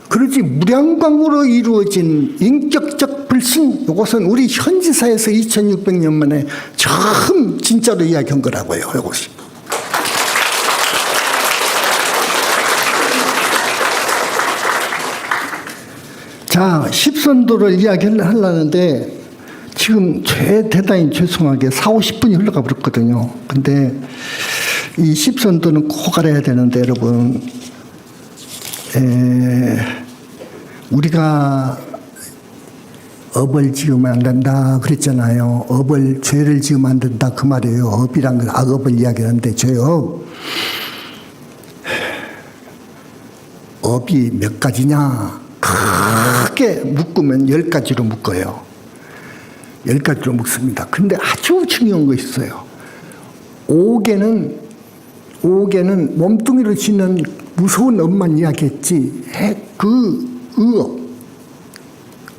그러지 무량광으로 이루어진 인격적 불신, 이것은 우리 현지사에서 2600년 만에 처음 진짜로 이야기한 거라고요. 이것이. 자, 십선도를 이야기를 하려는데 지금 대단히 죄송하게 40, 50분이 흘러가 버렸거든요. 근데 이 십선도는 꼭 알아야 되는데 여러분, 우리가 업을 지으면 안 된다 그랬잖아요. 죄를 지으면 안 된다 그 말이에요. 업이란 건 악업을 이야기하는데 죄업. 업이 몇 가지냐? 크게 묶으면 10가지로 묶어요. 10가지로 묶습니다. 근데 아주 중요한 거 있어요. 5개는 몸뚱이를 짓는 무서운 업만 이야기했지,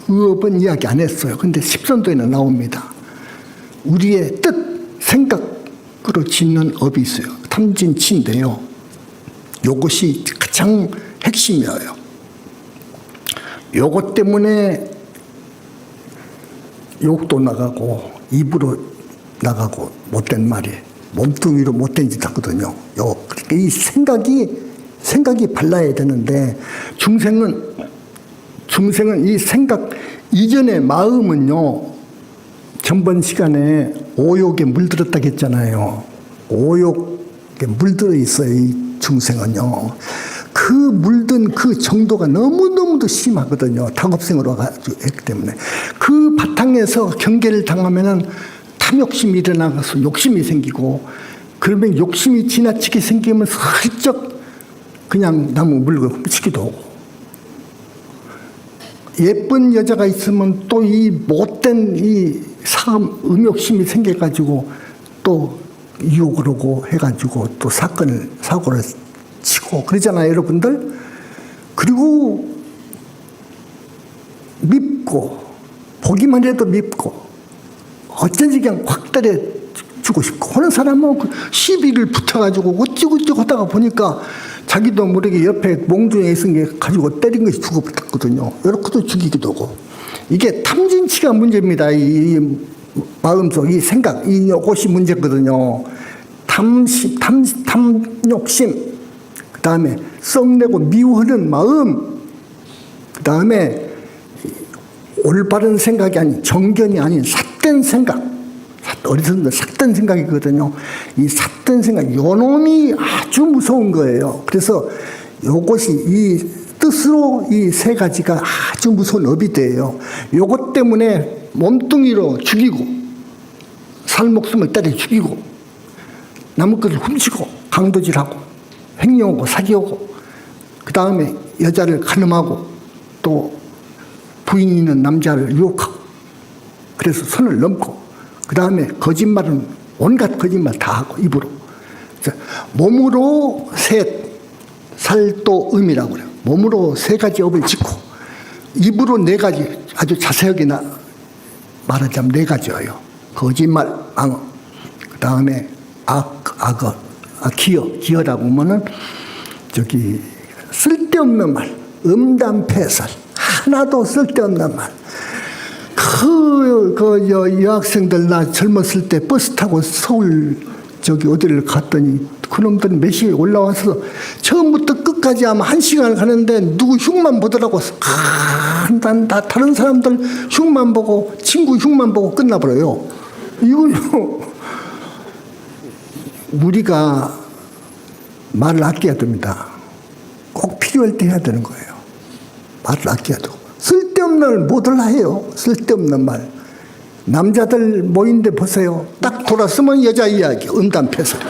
의업은 이야기 안 했어요. 근데 십선도에는 나옵니다. 우리의 뜻, 생각으로 짓는 업이 있어요. 탐진치인데요. 요것이 가장 핵심이에요. 요것 때문에 욕도 나가고 입으로 나가고 못된 말이 몸뚱이로 못된 짓 하거든요. 그러니까 이 생각이 발라야 되는데 중생은 이 생각 이전의 마음은요, 전번 시간에 오욕에 물들었다고 했잖아요. 오욕에 물들어 있어요, 이 중생은요. 그 물든 그 정도가 너무너무도 심하거든요. 탁업생으로 했기 때문에. 그 바탕에서 경계를 당하면은 탐욕심이 일어나서 욕심이 생기고, 그러면 욕심이 지나치게 생기면 슬쩍 그냥 나무 물고 훔치기도 하고, 예쁜 여자가 있으면 또 이 못된 이 음욕심이 생겨가지고 또 유혹을 하고 해가지고 또 사고를 치고 그러잖아요, 여러분들. 그리고 밉고, 보기만 해도 밉고, 어쩐지 그냥 확 때려 주고 싶고 하는 사람은 시비를 붙어가지고 어찌고 하다가 보니까 자기도 모르게 옆에 몽둥이에 있은 게 가지고 때린 것이 죽어붙었거든요. 이렇게도 죽이기도 하고. 이게 탐진치가 문제입니다. 이 마음속, 이 생각, 이것이 문제거든요. 탐욕심, 그 다음에 썩내고 미워하는 마음, 그 다음에 올바른 생각이 아닌, 정견이 아닌 삿된 생각, 어리석은 삿된 생각이거든요. 이 삿된 생각, 요놈이 아주 무서운 거예요. 그래서 요것이 이 뜻으로 이 세 가지가 아주 무서운 업이 돼요. 요것 때문에 몸뚱이로 죽이고, 살 목숨을 때려 죽이고, 남의 것을 훔치고, 강도질하고, 횡령하고, 사기하고, 그 다음에 여자를 간음하고, 또 부인 있는 남자를 유혹하고, 그래서 선을 넘고, 그 다음에 거짓말은 온갖 거짓말 다 하고, 입으로. 몸으로 셋, 살도 음이라고 그래요. 몸으로 세 가지 업을 짓고, 입으로 네 가지, 아주 자세하게 말하자면 네 가지예요. 거짓말, 앙어, 그 다음에 기어라고 보면은 쓸데없는 말, 음담패설, 하나도 쓸데없는 말. 여학생들 나 젊었을 때 버스 타고 서울 어디를 갔더니 그놈들은 몇 시에 올라와서 처음부터 끝까지 아마 1시간을 가는데 누구 흉만 보더라고. 난 다른 사람들 흉만 보고, 친구 흉만 보고 끝나버려요. 이거요. 우리가 말을 아껴야 됩니다. 꼭 필요할 때 해야 되는 거예요. 말을 아껴야 되고. 쓸데없는 말 뭐들 해요. 쓸데없는 말. 남자들 모인데 보세요. 딱 돌았으면 여자 이야기, 음담패설.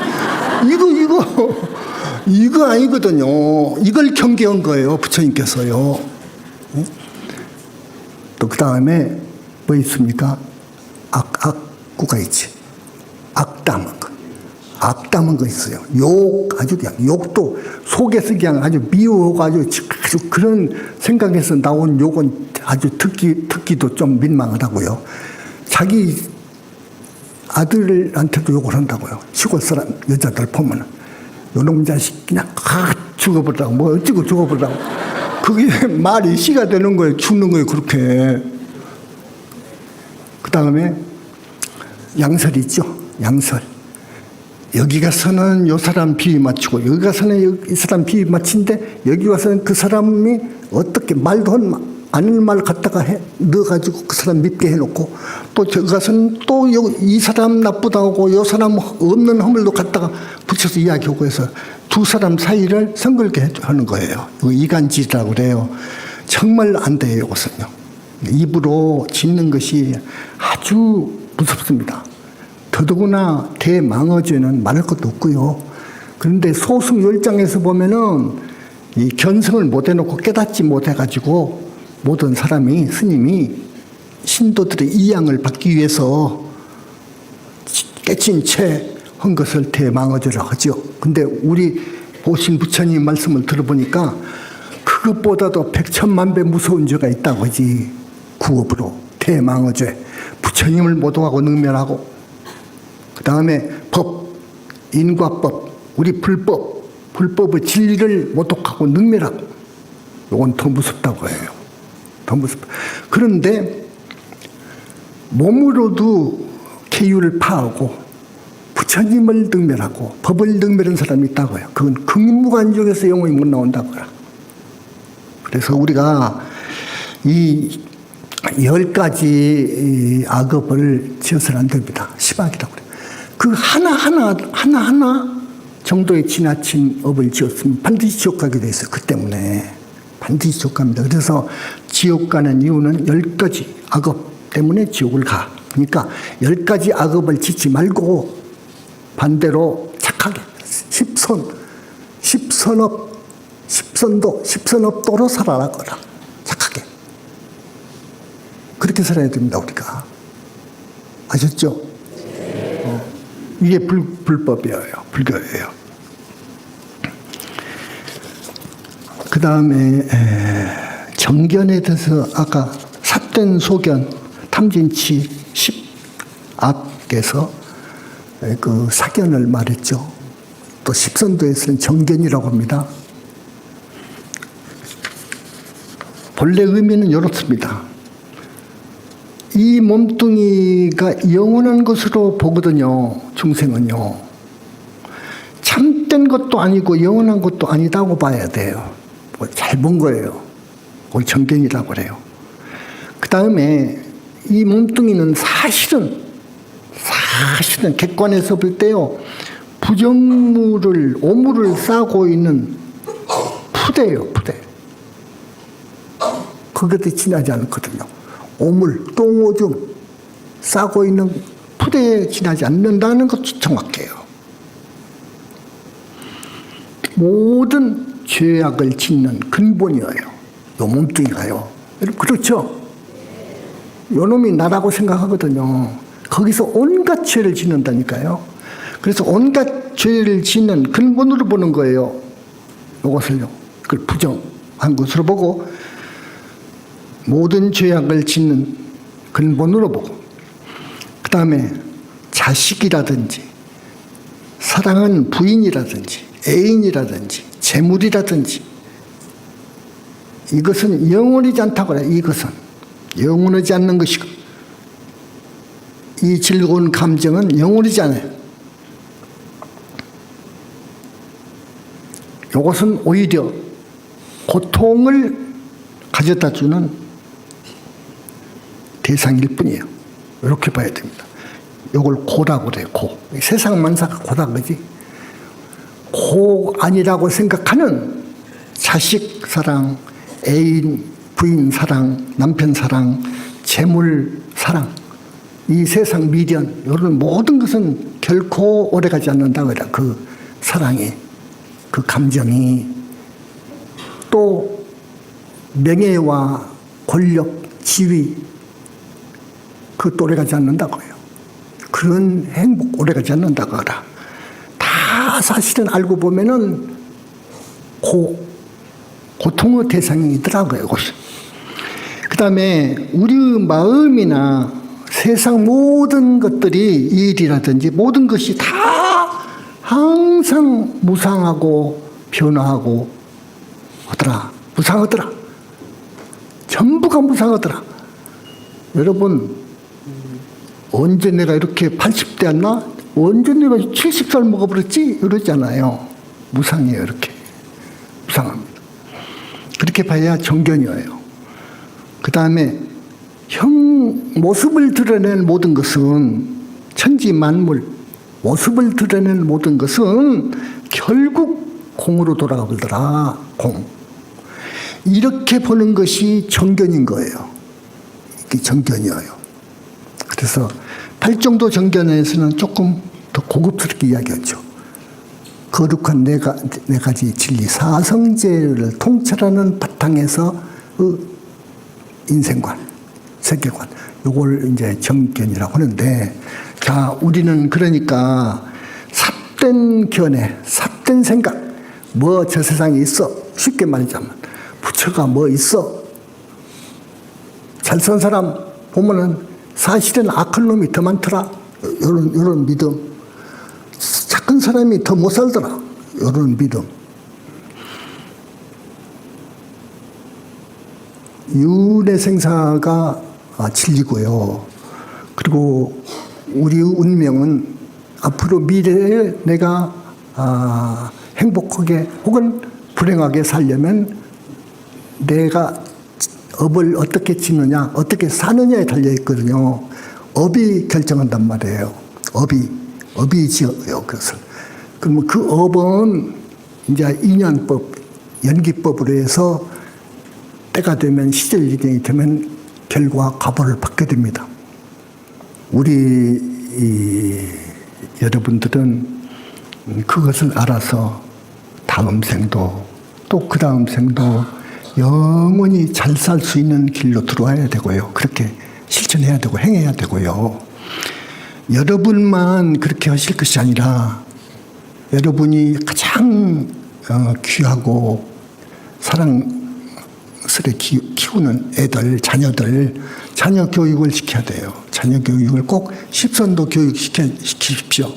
이거 아니거든요. 이걸 경계한 거예요, 부처님께서요. 또 그 다음에 뭐 있습니까? 악구가 있지. 악담한 거. 악담한 거 있어요. 아주 그냥 욕도 속에서 그냥 아주 미워하고 아주 그런 생각에서 나온 욕은 아주 듣기도 좀 민망하다고요. 자기 아들한테도 욕을 한다고요. 시골 사람 여자들 보면은 요놈 자식 그냥 죽어버리라고 뭐 어찌고 죽어버리라고. 그게 말이 씨가 되는 거예요. 죽는 거예요. 그렇게. 그 다음에 양설 있죠. 양설. 여기 가서는 요 사람 비위 맞추고 여기 가서는 이 사람 비위 맞춘데 여기 와서는 그 사람이 어떻게 말도 아닌 말 갖다가 넣어가지고 그 사람 밉게 해놓고 또 저기 가서는 또 이 사람 나쁘다고 요 사람 없는 허물도 갖다가 붙여서 이야기하고 해서 두 사람 사이를 성글게 하는 거예요. 이간질이라고 그래요. 정말 안 돼요. 이것은요. 입으로 짓는 것이 아주 무섭습니다. 더더구나 대망어죄는 말할 것도 없고요. 그런데 소승 10장에서 보면은 이 견성을 못 해놓고 깨닫지 못해가지고 모든 스님이 신도들의 이양을 받기 위해서 깨친 채 한 것을 대망어죄라고 하죠. 근데 우리 보신 부처님 말씀을 들어보니까 그것보다도 백천만배 무서운 죄가 있다고 하지. 구업으로 대망어죄. 부처님을 모독하고 능멸하고 그 다음에 법, 인과법, 우리 불법의 진리를 모독하고 능멸하고 이건 더 무섭다고 해요. 더 무섭다. 그런데 몸으로도 계율을 파하고 부처님을 능멸하고 법을 능멸한 사람이 있다고요. 그건 극무간중에서 영혼이 못 나온다고요. 그래서 우리가 이 10가지 악업을 지어서는 안 됩니다. 심하기라고 그래요. 그 하나하나 정도의 지나친 업을 지었으면 반드시 지옥 가게 돼 있어요. 그 때문에 반드시 지옥 갑니다. 그래서 지옥 가는 이유는 10가지 악업 때문에 지옥을 가. 그러니까 10가지 악업을 짓지 말고 반대로 착하게 십선업도로 살아라거라. 착하게. 그렇게 살아야 됩니다. 우리가. 아셨죠? 이게 불법이에요. 불교예요. 그 다음에 정견에 대해서 아까 삿된 소견 탐진치 10악에서 그 사견을 말했죠. 또 십선도에서는 정견이라고 합니다. 본래 의미는 이렇습니다. 이 몸뚱이가 영원한 것으로 보거든요. 중생은요. 참된 것도 아니고 영원한 것도 아니다고 봐야 돼요. 잘 본 거예요. 그걸 정견이라고 그래요. 그 다음에 이 몸뚱이는 사실은 객관에서 볼 때요. 오물을 싸고 있는 푸대예요. 푸대. 그것도 지나지 않거든요. 오물, 똥오줌 싸고 있는 푸대에 지나지 않는다는 것이 정확해요. 모든 죄악을 짓는 근본이에요. 요 몸뚱이가요. 그렇죠? 요 놈이 나라고 생각하거든요. 거기서 온갖 죄를 짓는다니까요. 그래서 온갖 죄를 짓는 근본으로 보는 거예요. 이것을요. 그걸 부정한 것으로 보고 모든 죄악을 짓는 근본으로 보고 그 다음에 자식이라든지 사랑하는 부인이라든지 애인이라든지 재물이라든지 이것은 영원하지 않다고 해요. 이것은 영원하지 않는 것이고 이 즐거운 감정은 영원하지 않아요. 이것은 오히려 고통을 가져다 주는 대상일 뿐이에요. 이렇게 봐야 됩니다. 이걸 고라고 그래요. 고. 세상 만사가 고다 그지. 고 아니라고 생각하는 자식 사랑, 애인, 부인 사랑, 남편 사랑, 재물 사랑, 이 세상 미련, 이런 모든 것은 결코 오래가지 않는다고 해요. 그 사랑이, 그 감정이. 또 명예와 권력, 지위, 그것도 오래가지 않는다고 해요. 그런 행복 오래가지 않는다고 하라. 다 사실은 알고 보면은 고통의 대상이더라고요. 그 다음에 우리 마음이나 세상 모든 것들이, 일이라든지 모든 것이 다 항상 무상하고 변화하고 하더라. 무상하더라. 전부가 무상하더라. 여러분, 언제 내가 이렇게 80대였나? 언제 내가 70살 먹어버렸지? 이러잖아요. 무상이에요, 이렇게. 무상합니다. 그렇게 봐야 정견이에요. 그 다음에 모습을 드러내는 모든 것은, 천지 만물, 모습을 드러내는 모든 것은 결국 공으로 돌아가 버리더라. 공. 이렇게 보는 것이 정견인 거예요. 이게 정견이에요. 그래서 팔정도 정견에서는 조금 더 고급스럽게 이야기하죠. 거룩한 네 가지 진리, 사성제를 통찰하는 바탕에서 인생관, 세계관, 요걸 이제 정견이라고 하는데, 자, 우리는 그러니까 삿된 견해, 삿된 생각, 뭐 저 세상에 있어. 쉽게 말하자면 부처가 뭐 있어. 잘 산 사람 보면은 사실은 악한 놈이 더 많더라. 요런 믿음. 착한 사람이 더 못 살더라. 요런 믿음. 윤회생사가 진리고요. 그리고 우리 운명은 앞으로 미래에 내가 행복하게 혹은 불행하게 살려면 내가 업을 어떻게 짓느냐, 어떻게 사느냐에 달려있거든요. 업이 결정한단 말이에요. 업이 지어요, 그것을. 그러면 그 업은 이제 인연법, 연기법으로 해서 때가 되면, 시절 진행이 되면 결과 가보를 받게 됩니다. 우리 여러분들은 그것을 알아서 다음 생도 또 그 다음 생도 영원히 잘 살 수 있는 길로 들어와야 되고요. 그렇게 실천해야 되고 행해야 되고요. 여러분만 그렇게 하실 것이 아니라 여러분이 가장 귀하고 사랑스레 키우는 애들, 자녀 교육을 시켜야 돼요. 자녀 교육을 꼭 십선도 교육시키십시오.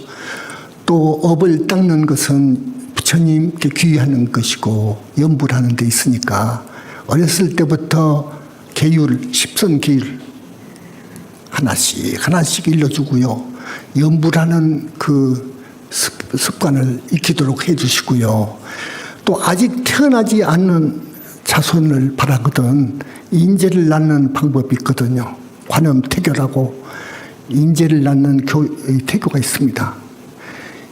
또 업을 닦는 것은 부처님께 귀의하는 것이고 염불하는 데 있으니까 어렸을 때부터 십선 계율 하나씩 일러주고요. 염불하는 그 습관을 익히도록 해주시고요. 또 아직 태어나지 않는 자손을 바라거든 인재를 낳는 방법이 있거든요. 관음태교라고 인재를 낳는 태교가 있습니다.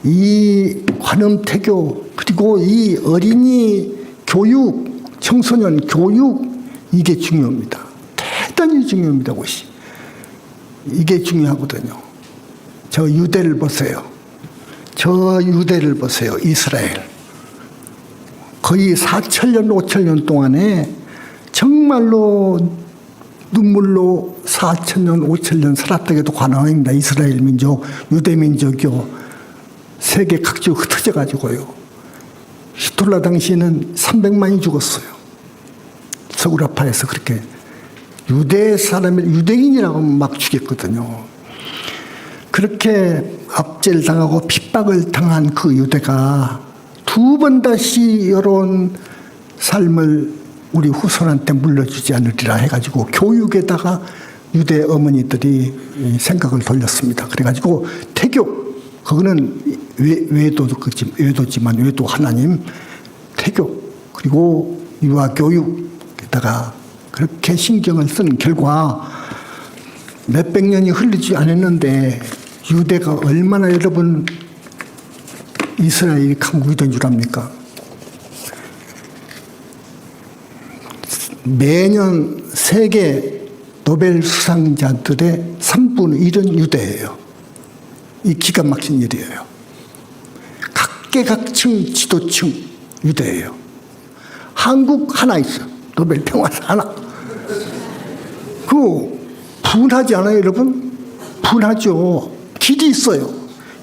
이 관음태교 그리고 이 어린이 교육, 청소년 교육, 이게 중요합니다. 대단히 중요합니다. 그것이. 이게 중요하거든요. 저 유대를 보세요. 이스라엘. 거의 4,000년, 5,000년 동안에 정말로 눈물로 4,000년, 5,000년 살았다 해도 과언입니다. 이스라엘 민족, 유대 민족이요. 세계 각지로 흩어져 가지고요. 히틀러 당시에는 300만이 죽었어요. 서구라파에서 그렇게 유대 사람을 유대인이라고 막 죽였거든요. 그렇게 압제를 당하고 핍박을 당한 그 유대가 두 번 다시 이런 삶을 우리 후손한테 물려주지 않으리라 해가지고 교육에다가 유대 어머니들이 생각을 돌렸습니다. 그래가지고 태교, 그거는 외도지만 외도 하나님, 태교, 그리고 유아교육에다가 그렇게 신경을 쓴 결과 몇백 년이 흘리지 않았는데 유대가 얼마나 여러분 이스라엘이 강국이 된 줄 압니까? 매년 세계 노벨 수상자들의 3분의 1은 유대예요. 이 기가 막힌 일이에요. 각계각층 지도층 유대예요. 한국 하나 있어요. 노벨 평화상 하나. 그거 분하지 않아요, 여러분? 분하죠. 길이 있어요.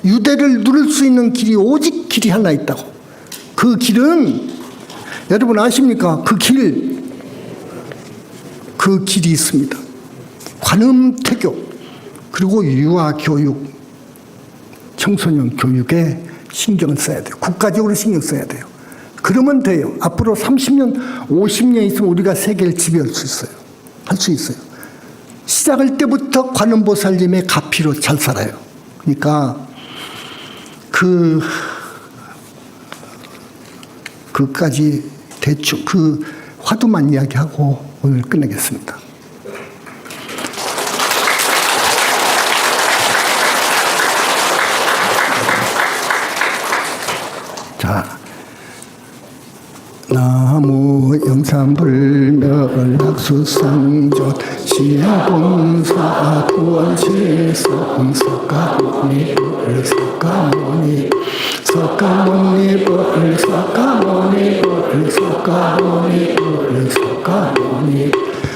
유대를 누를 수 있는 길이 오직 길이 하나 있다고. 그 길은 여러분 아십니까? 그 길이 있습니다. 관음태교, 그리고 유아교육, 청소년 교육에 신경을 써야 돼요. 국가적으로 신경 써야 돼요. 그러면 돼요. 앞으로 30년, 50년 있으면 우리가 세계를 지배할 수 있어요. 할 수 있어요. 시작할 때부터 관음보살님의 가피로 잘 살아요. 그러니까 그까지 대충 그 화두만 이야기하고 오늘 끝내겠습니다. 자, 나무 영산불멸학수성존 시야봉사 구원실성 석가모니불 석가모니 석가모니불 석가모니불 석가모니불 석가모니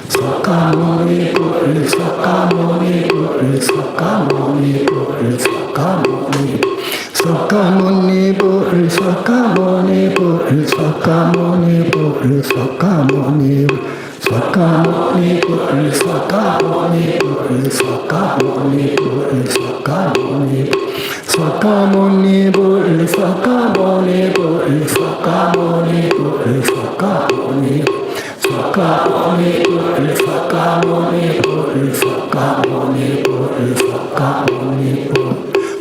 석가모니불 석가모니불 석가모니불 석가모니 석가모니불 석가모니불 석가모니불 석가모니 석가모니불 석가모니불 석가모니불 석가모니 석가모니불 석가모니불 석가모니불 석가모니 석가모니불 석가모니불 석가모니불 석가모니불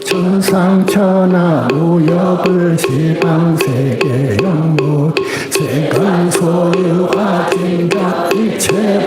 천상천하 무역을 시방세계 영무 세간 소유화 진다 일체